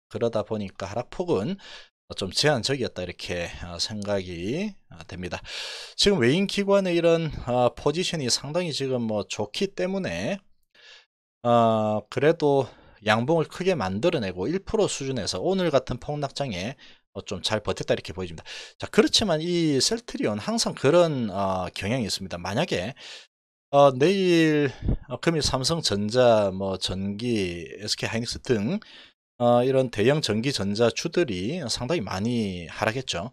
그러다 보니까 하락폭은 좀 제한적이었다 이렇게 생각이 됩니다. 지금 외인 기관의 이런 포지션이 상당히 지금 뭐 좋기 때문에 그래도 양봉을 크게 만들어내고 1% 수준에서 오늘 같은 폭락장에 좀 잘 버텼다 이렇게 보여집니다. 자, 그렇지만 이 셀트리온 항상 그런 경향이 있습니다. 만약에 내일 금일 삼성전자, 뭐 전기, SK 하이닉스 등 이런 대형 전기전자주들이 상당히 많이 하락했죠.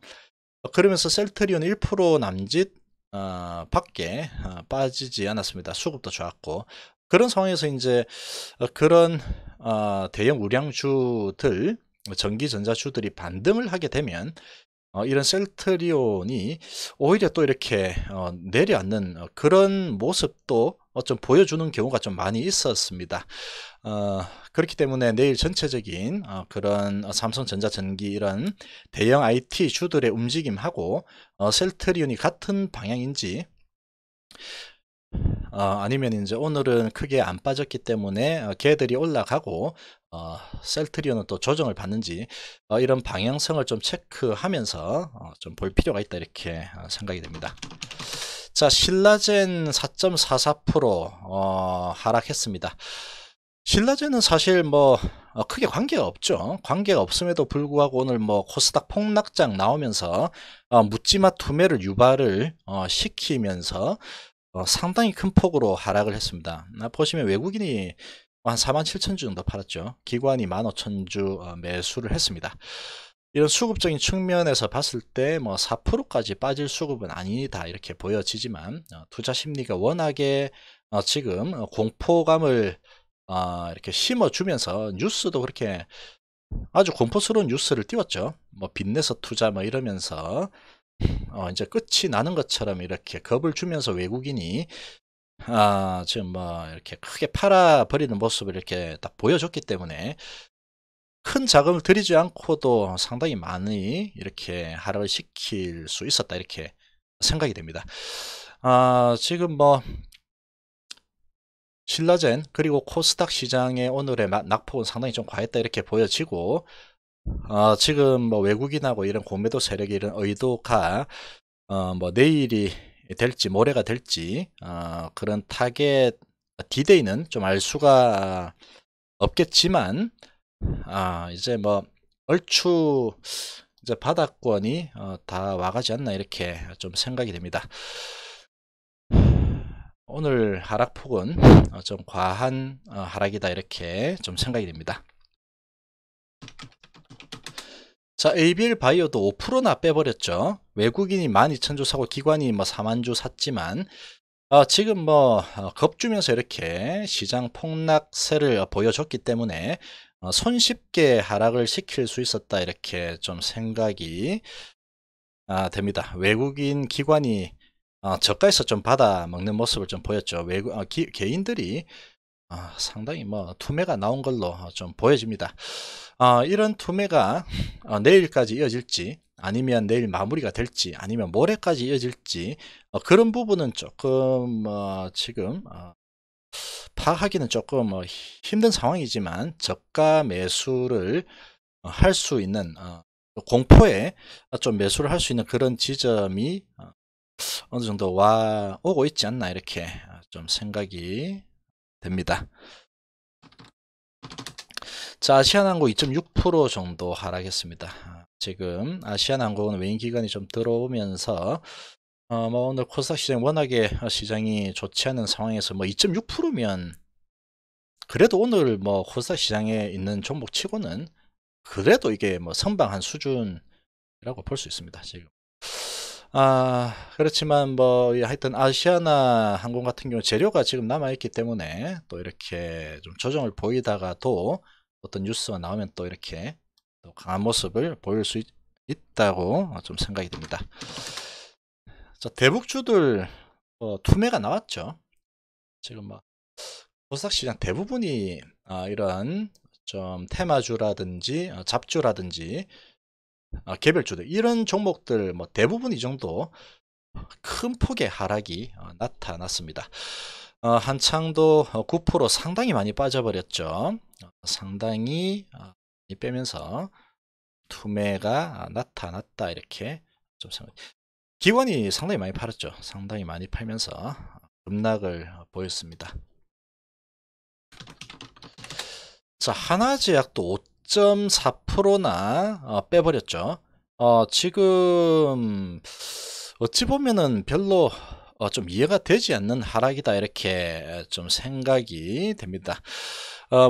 그러면서 셀트리온 1% 남짓 밖에 빠지지 않았습니다. 수급도 좋았고 그런 상황에서 이제 그런 대형 우량주들 전기전자주들이 반등을 하게 되면 이런 셀트리온이 오히려 또 이렇게 내려앉는 그런 모습도 좀 보여주는 경우가 좀 많이 있었습니다. 그렇기 때문에 내일 전체적인 그런 삼성전자, 전기 이런 대형 IT 주들의 움직임하고 셀트리온이 같은 방향인지, 아니면 이제 오늘은 크게 안 빠졌기 때문에 걔들이 올라가고 셀트리온은 또 조정을 받는지, 이런 방향성을 좀 체크하면서 좀 볼 필요가 있다, 이렇게 생각이 됩니다. 자, 신라젠 4.44% 하락했습니다. 신라젠은 사실 뭐 크게 관계가 없죠. 관계가 없음에도 불구하고 오늘 뭐 코스닥 폭락장 나오면서 묻지마 투매를 유발을 시키면서 상당히 큰 폭으로 하락을 했습니다. 보시면 외국인이 한 47,000주 정도 팔았죠. 기관이 15,000주 매수를 했습니다. 이런 수급적인 측면에서 봤을 때 뭐 4%까지 빠질 수급은 아니다, 이렇게 보여지지만 투자 심리가 워낙에 지금 공포감을 이렇게 심어주면서 뉴스도 그렇게 아주 공포스러운 뉴스를 띄웠죠. 뭐 빚내서 투자 뭐 이러면서 이제 끝이 나는 것처럼 이렇게 겁을 주면서 외국인이 지금 뭐 이렇게 크게 팔아버리는 모습을 이렇게 딱 보여줬기 때문에 큰 자금을 들이지 않고도 상당히 많이 이렇게 하락을 시킬 수 있었다, 이렇게 생각이 됩니다. 지금 뭐 신라젠 그리고 코스닥 시장의 오늘의 낙폭은 상당히 좀 과했다, 이렇게 보여지고, 지금 뭐 외국인하고 이런 공매도 세력의 이런 의도가 뭐 내일이 될지 모레가 될지 그런 타겟 디데이는 좀 알 수가 없겠지만, 이제 뭐 얼추 이제 바닥권이 다 와가지 않나, 이렇게 좀 생각이 됩니다. 오늘 하락폭은 좀 과한 하락이다, 이렇게 좀 생각이 됩니다. 자, ABL 바이오도 5%나 빼버렸죠. 외국인이 12,000주 사고 기관이 뭐 4만주 샀지만 지금 뭐 겁주면서 이렇게 시장 폭락세를 보여줬기 때문에 손쉽게 하락을 시킬 수 있었다, 이렇게 좀 생각이 됩니다. 외국인 기관이 저가에서 좀 받아 먹는 모습을 좀 보였죠. 개인들이 상당히 뭐 투매가 나온 걸로 좀 보여집니다. 이런 투매가 내일까지 이어질지, 아니면 내일 마무리가 될지, 아니면 모레까지 이어질지, 그런 부분은 조금 지금 파악하기는 조금 힘든 상황이지만, 저가 매수를 할 수 있는 공포에 좀 매수를 할 수 있는 그런 지점이 어느 정도 와 오고 있지 않나, 이렇게 좀 생각이 됩니다. 자, 아시아나항공 2.6% 정도 하락했습니다. 지금 아시아나항공은 외인 기관이 좀 들어오면서 뭐 오늘 코스닥 시장 워낙에 시장이 좋지 않은 상황에서 뭐 2.6%면 그래도 오늘 뭐 코스닥 시장에 있는 종목 치고는 그래도 이게 뭐 선방한 수준이라고 볼 수 있습니다, 지금. 그렇지만 뭐 하여튼 아시아나 항공 같은 경우 재료가 지금 남아있기 때문에 또 이렇게 좀 조정을 보이다가도 어떤 뉴스가 나오면 또 이렇게 또 강한 모습을 보일 수 있다고 좀 생각이 듭니다. 자, 대북주들 투매가 나왔죠. 지금 뭐 코스닥 시장 대부분이 이런 좀 테마주라든지 잡주라든지 개별주들 이런 종목들 뭐 대부분 이 정도 큰 폭의 하락이 나타났습니다. 한창도 9% 상당히 많이 빠져버렸죠. 상당히 빼면서 투매가 나타났다, 이렇게 좀 기관이 상당히 많이 팔았죠. 상당히 많이 팔면서 급락을 보였습니다. 자, 하나제약도 5.4%나 빼버렸죠. 지금 어찌 보면은 별로 좀 이해가 되지 않는 하락이다, 이렇게 좀 생각이 됩니다.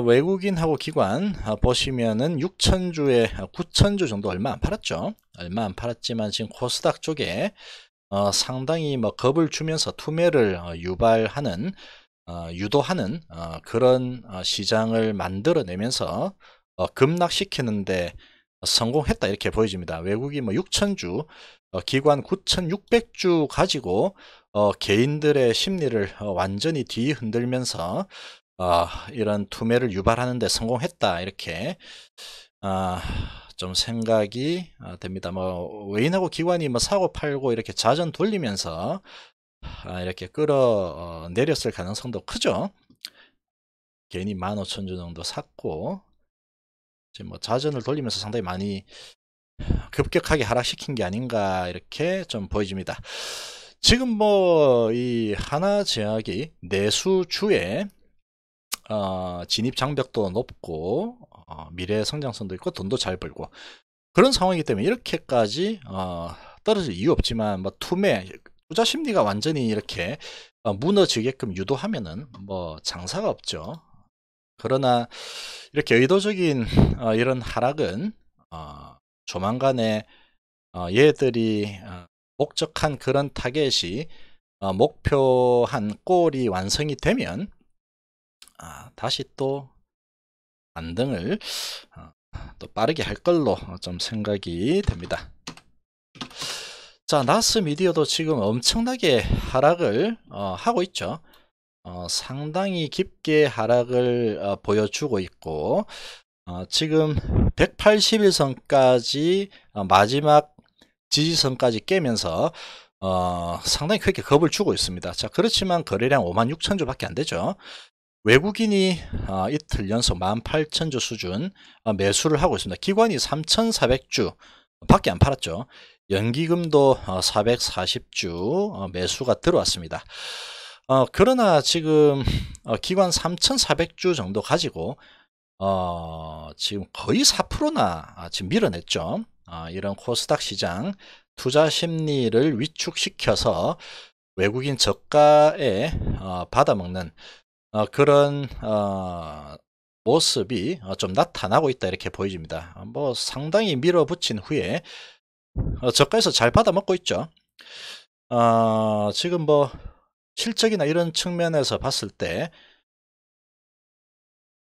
외국인하고 기관 보시면은 6,000주에 9,000주 정도 얼마 안 팔았죠. 얼마 안 팔았지만 지금 코스닥 쪽에 상당히 뭐 겁을 주면서 투매를 유발하는 유도하는 그런 시장을 만들어내면서 급락시키는데 성공했다, 이렇게 보여집니다. 외국인 뭐 6,000주 기관 9,600주 가지고 개인들의 심리를 완전히 뒤흔들면서 이런 투매를 유발하는 데 성공했다, 이렇게 좀 생각이 됩니다. 뭐 외인하고 기관이 뭐 사고 팔고 이렇게 자전 돌리면서 이렇게 끌어내렸을 가능성도 크죠. 개인이 15,000주 정도 샀고 지금 뭐 자전을 돌리면서 상당히 많이 급격하게 하락시킨 게 아닌가, 이렇게 좀 보여집니다. 지금 뭐 이 하나제약이 내수주에 진입 장벽도 높고 미래 성장성도 있고 돈도 잘 벌고 그런 상황이기 때문에 이렇게까지 떨어질 이유 없지만, 뭐 투매 투자 심리가 완전히 이렇게 무너지게끔 유도하면은 뭐 장사가 없죠. 그러나 이렇게 의도적인 이런 하락은 조만간에 얘들이 목적한 그런 타겟이 목표한 골이 완성이 되면 다시 또 반등을 또 빠르게 할 걸로 좀 생각이 됩니다. 자, 나스미디어도 지금 엄청나게 하락을 하고 있죠. 상당히 깊게 하락을 보여주고 있고 지금 181선까지 마지막 지지선까지 깨면서 상당히 크게 겁을 주고 있습니다. 자, 그렇지만 거래량 56,000주 밖에 안 되죠. 외국인이 이틀 연속 18,000주 수준 매수를 하고 있습니다. 기관이 3,400주 밖에 안 팔았죠. 연기금도 440주 매수가 들어왔습니다. 그러나 지금 기관 3,400주 정도 가지고 지금 거의 4%나 지금 밀어냈죠. 이런 코스닥 시장 투자 심리를 위축시켜서 외국인 저가에 받아먹는 그런 모습이 좀 나타나고 있다, 이렇게 보여집니다. 뭐 상당히 밀어붙인 후에 저가에서 잘 받아먹고 있죠. 지금 뭐 실적이나 이런 측면에서 봤을 때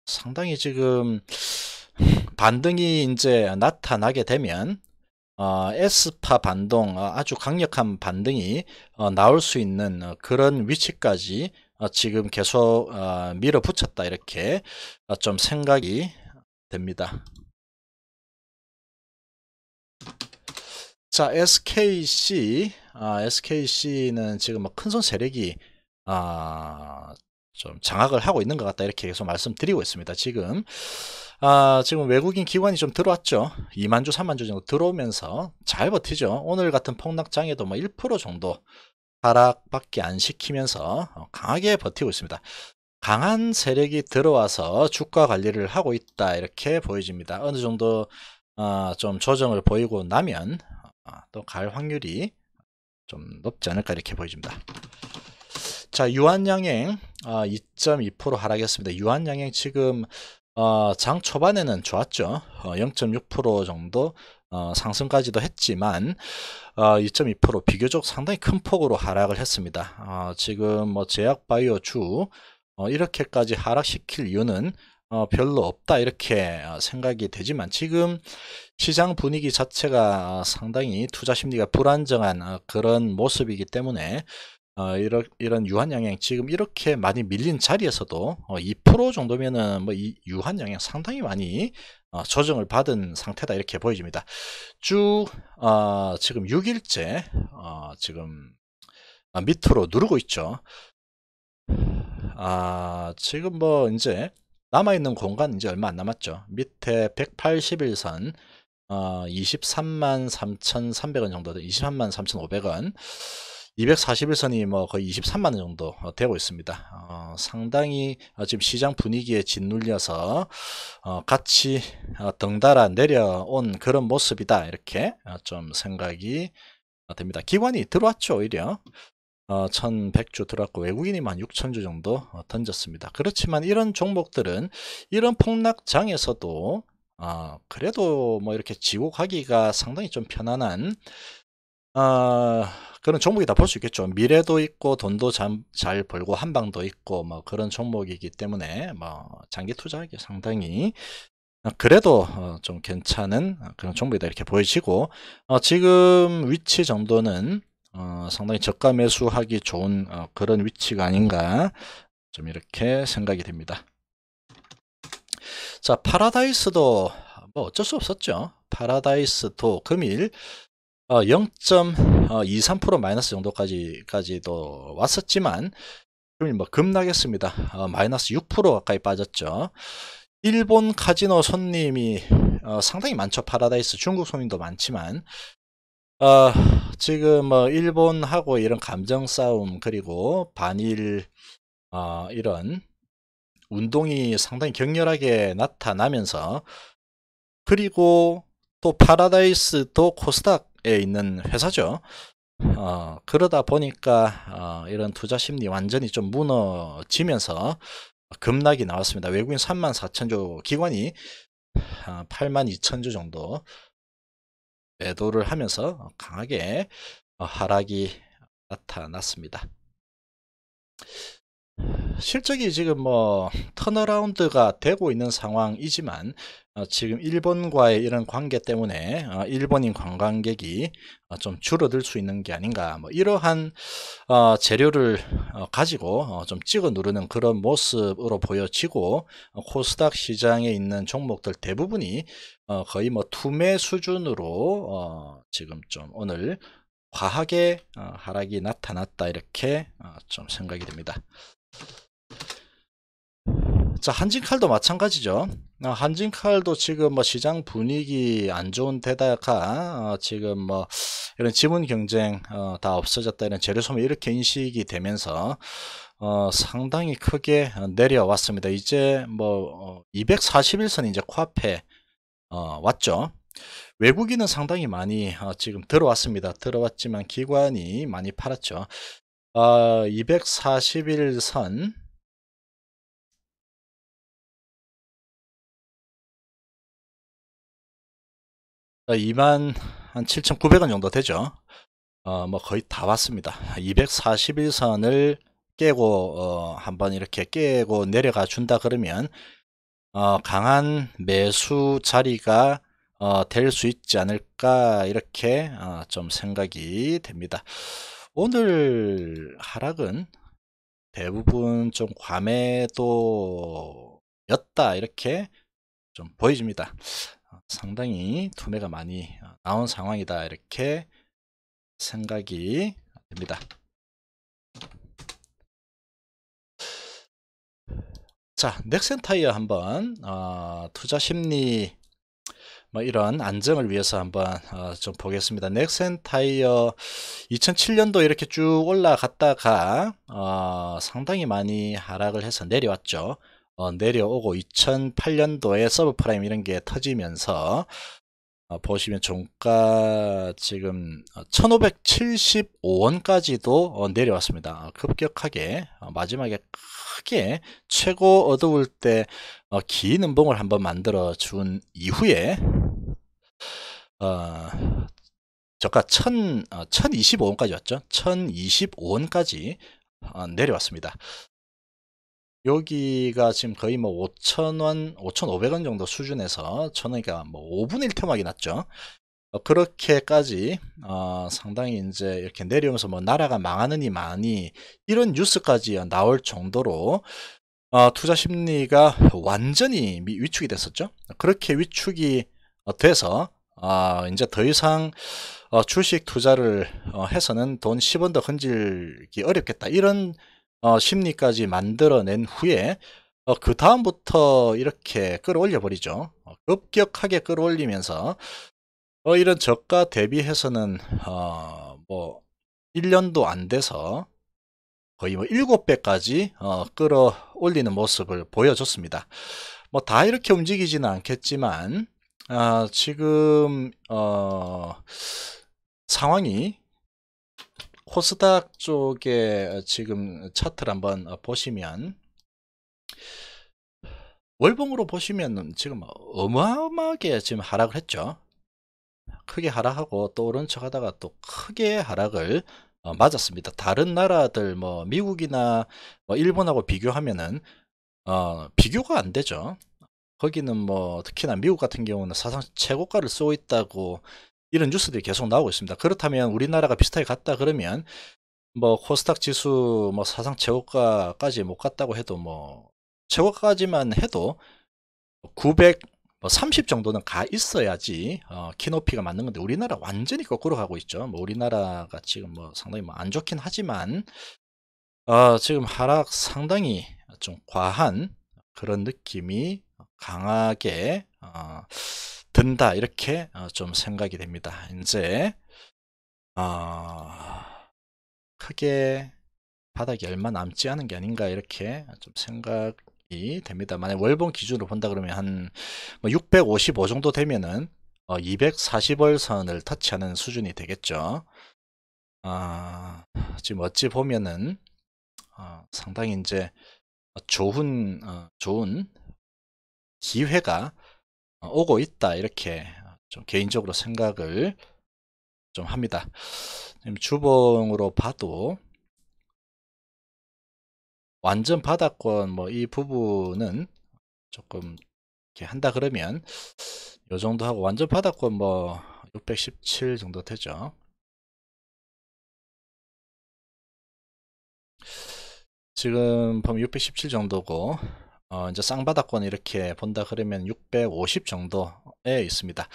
상당히 지금 반등이 이제 나타나게 되면 S파 반동, 아주 강력한 반등이 나올 수 있는 그런 위치까지 지금 계속 밀어붙였다, 이렇게 좀 생각이 됩니다. 자, SKC는 지금 뭐 큰손 세력이 좀 장악을 하고 있는 것 같다, 이렇게 계속 말씀드리고 있습니다. 지금 외국인 기관이 좀 들어왔죠. 2만주 3만주 정도 들어오면서 잘 버티죠. 오늘 같은 폭락장에도 뭐 1% 정도 하락밖에 안 시키면서 강하게 버티고 있습니다. 강한 세력이 들어와서 주가 관리를 하고 있다, 이렇게 보여집니다. 어느 정도 좀 조정을 보이고 나면 또 갈 확률이 좀 높지 않을까, 이렇게 보여집니다. 자, 유한양행 2.2% 하락했습니다. 유한양행 지금 장 초반에는 좋았죠. 0.6% 정도 상승까지도 했지만 2.2% 비교적 상당히 큰 폭으로 하락을 했습니다. 지금 뭐 제약바이오주 이렇게까지 하락시킬 이유는 별로 없다, 이렇게 생각이 되지만 지금 시장 분위기 자체가 상당히 투자 심리가 불안정한 그런 모습이기 때문에 이런 유한양행 지금 이렇게 많이 밀린 자리에서도 2% 정도면은 뭐 이 유한양행 상당히 많이 조정을 받은 상태다, 이렇게 보여집니다. 쭉 지금 6일째 지금 밑으로 누르고 있죠. 지금 뭐 이제 남아있는 공간 이제 얼마 안 남았죠. 밑에 181선 23만 3,300원 정도, 23만 3,500원, 241선이 뭐 거의 23만원 정도 되고 있습니다. 상당히 지금 시장 분위기에 짓눌려서 같이 덩달아 내려온 그런 모습이다, 이렇게 좀 생각이 됩니다. 기관이 들어왔죠. 오히려 1100주 들어왔고 외국인이 6,000주 정도 던졌습니다. 그렇지만 이런 종목들은 이런 폭락장에서도 그래도 뭐 이렇게 지고 가기가 상당히 좀 편안한 그런 종목이다 볼 수 있겠죠. 미래도 있고 돈도 잘 벌고 한방도 있고 뭐 그런 종목이기 때문에 뭐 장기 투자하기 상당히 그래도 좀 괜찮은 그런 종목이다 이렇게 보여지고, 지금 위치 정도는 상당히 저가 매수하기 좋은 그런 위치가 아닌가 좀 이렇게 생각이 됩니다. 자, 파라다이스도 뭐 어쩔 수 없었죠. 파라다이스도 금일 0.23% 마이너스 정도까지도 왔었지만 금일 뭐 급락했습니다. 마이너스 6% 가까이 빠졌죠. 일본 카지노 손님이 상당히 많죠. 파라다이스 중국 손님도 많지만 지금 뭐 일본하고 이런 감정 싸움 그리고 반일 이런 운동이 상당히 격렬하게 나타나면서, 그리고 또 파라다이스도 코스닥에 있는 회사죠. 그러다 보니까 이런 투자 심리 완전히 좀 무너지면서 급락이 나왔습니다. 외국인 34,000조, 기관이 82,000조 정도 매도를 하면서 강하게 하락이 나타났습니다. 실적이 지금 뭐 턴어라운드가 되고 있는 상황이지만 지금 일본과의 이런 관계 때문에 일본인 관광객이 좀 줄어들 수 있는 게 아닌가, 뭐 이러한 재료를 가지고 좀 찍어 누르는 그런 모습으로 보여지고, 코스닥 시장에 있는 종목들 대부분이 거의 뭐 투매 수준으로 지금 좀 오늘 과하게 하락이 나타났다 이렇게 좀 생각이 됩니다. 자, 한진칼도 마찬가지죠. 한진칼도 지금 뭐 시장 분위기 안 좋은 데다가 지금 뭐 이런 지분 경쟁 다 없어졌다, 이런 재료 소멸 이렇게 인식이 되면서 상당히 크게 내려왔습니다. 이제 뭐 241선 이제 코앞에 왔죠. 외국인은 상당히 많이 지금 들어왔습니다. 들어왔지만 기관이 많이 팔았죠. 241선 27,900원 정도 되죠. 뭐 거의 다 왔습니다. 241선을 깨고 한번 이렇게 깨고 내려가 준다 그러면 강한 매수 자리가 될 수 있지 않을까 이렇게 좀 생각이 됩니다. 오늘 하락은 대부분 좀 과매도였다 이렇게 좀 보여집니다. 상당히 투매가 많이 나온 상황이다 이렇게 생각이 됩니다. 자, 넥센타이어 한번 투자 심리 뭐 이런 안정을 위해서 한번 좀 보겠습니다. 넥센타이어 2007년도 이렇게 쭉 올라갔다가 상당히 많이 하락을 해서 내려왔죠. 내려오고 2008년도에 서브프라임 이런 게 터지면서 보시면 종가 지금 1575원까지도 내려왔습니다. 급격하게 마지막에 크게 최고 어두울 때 긴 음봉을 한번 만들어 준 이후에 저가 1025원까지 왔죠. 1025원까지 내려왔습니다. 여기가 지금 거의 뭐 5,000원, 5,500원 정도 수준에서 1,000원이니까 뭐 5분의 1토막이 났죠. 그렇게까지 상당히 이제 이렇게 내려오면서 뭐 나라가 망하느니 마니 이런 뉴스까지 나올 정도로 투자 심리가 완전히 위축이 됐었죠. 그렇게 위축이 돼서 이제 더 이상 주식 투자를 해서는 돈 10원 더 건질기 어렵겠다, 이런 심리까지 만들어낸 후에 그 다음부터 이렇게 끌어올려 버리죠. 급격하게 끌어올리면서 이런 저가 대비해서는 뭐 1년도 안 돼서 거의 뭐 7배까지 끌어올리는 모습을 보여줬습니다. 뭐 다 이렇게 움직이지는 않겠지만 지금 상황이 코스닥 쪽에 지금 차트를 한번 보시면, 월봉으로 보시면 지금 어마어마하게 지금 하락을 했죠. 크게 하락하고 또 오른 척 하다가 또 크게 하락을 맞았습니다. 다른 나라들 뭐 미국이나 뭐 일본하고 비교하면은 비교가 안 되죠. 거기는 뭐 특히나 미국 같은 경우는 사상 최고가를 쓰고 있다고 이런 뉴스들이 계속 나오고 있습니다. 그렇다면 우리나라가 비슷하게 갔다 그러면 뭐 코스닥 지수 뭐 사상 최고가까지 못 갔다고 해도 뭐 최고가까지만 해도 930 정도는 가 있어야지 키 높이가 맞는 건데 우리나라 완전히 거꾸로 가고 있죠. 뭐 우리나라가 지금 뭐 상당히 뭐 안 좋긴 하지만 지금 하락 상당히 좀 과한 그런 느낌이 강하게 든다 이렇게 좀 생각이 됩니다. 이제 크게 바닥이 얼마 남지 않은 게 아닌가 이렇게 좀 생각이 됩니다. 만약 월봉 기준으로 본다 그러면 한 655 정도 되면은 240월선을 터치하는 수준이 되겠죠. 지금 어찌 보면은 상당히 이제 좋은 기회가 오고 있다 이렇게 좀 개인적으로 생각을 좀 합니다. 지금 주봉으로 봐도 완전 바닥권 뭐 이 부분은 조금 이렇게 한다 그러면 요 정도 하고 완전 바닥권 뭐 617 정도 되죠. 지금 보면 617 정도고 이제 쌍바닥권 이렇게 본다 그러면 650 정도에 있습니다.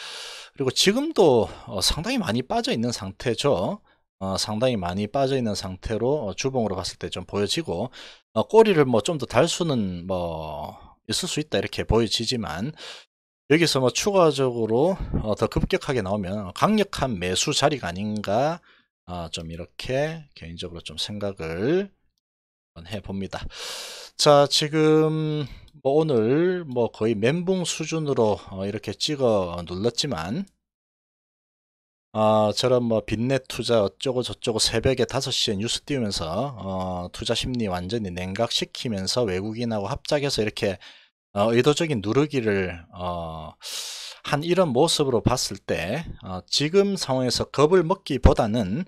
그리고 지금도 상당히 많이 빠져 있는 상태죠. 상당히 많이 빠져 있는 상태로 주봉으로 봤을 때 좀 보여지고 꼬리를 뭐 좀 더 달 수는 뭐 있을 수 있다 이렇게 보여지지만 여기서 뭐 추가적으로 더 급격하게 나오면 강력한 매수 자리가 아닌가 좀 이렇게 개인적으로 좀 생각을 해봅니다. 자, 지금 뭐 오늘 뭐 거의 멘붕 수준으로 이렇게 찍어 눌렀지만 저런 뭐 빚넷 투자 어쩌고 저쩌고 새벽에 5시에 뉴스 띄우면서 투자 심리 완전히 냉각시키면서 외국인하고 합작해서 이렇게 의도적인 누르기를 한 이런 모습으로 봤을 때 지금 상황에서 겁을 먹기보다는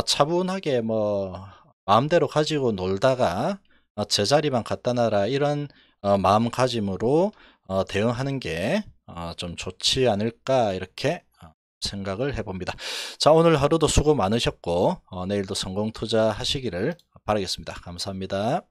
차분하게 뭐 마음대로 가지고 놀다가 제자리만 갖다 놔라 이런 마음가짐으로 대응하는 게 좀 좋지 않을까 이렇게 생각을 해봅니다. 자, 오늘 하루도 수고 많으셨고 내일도 성공 투자하시기를 바라겠습니다. 감사합니다.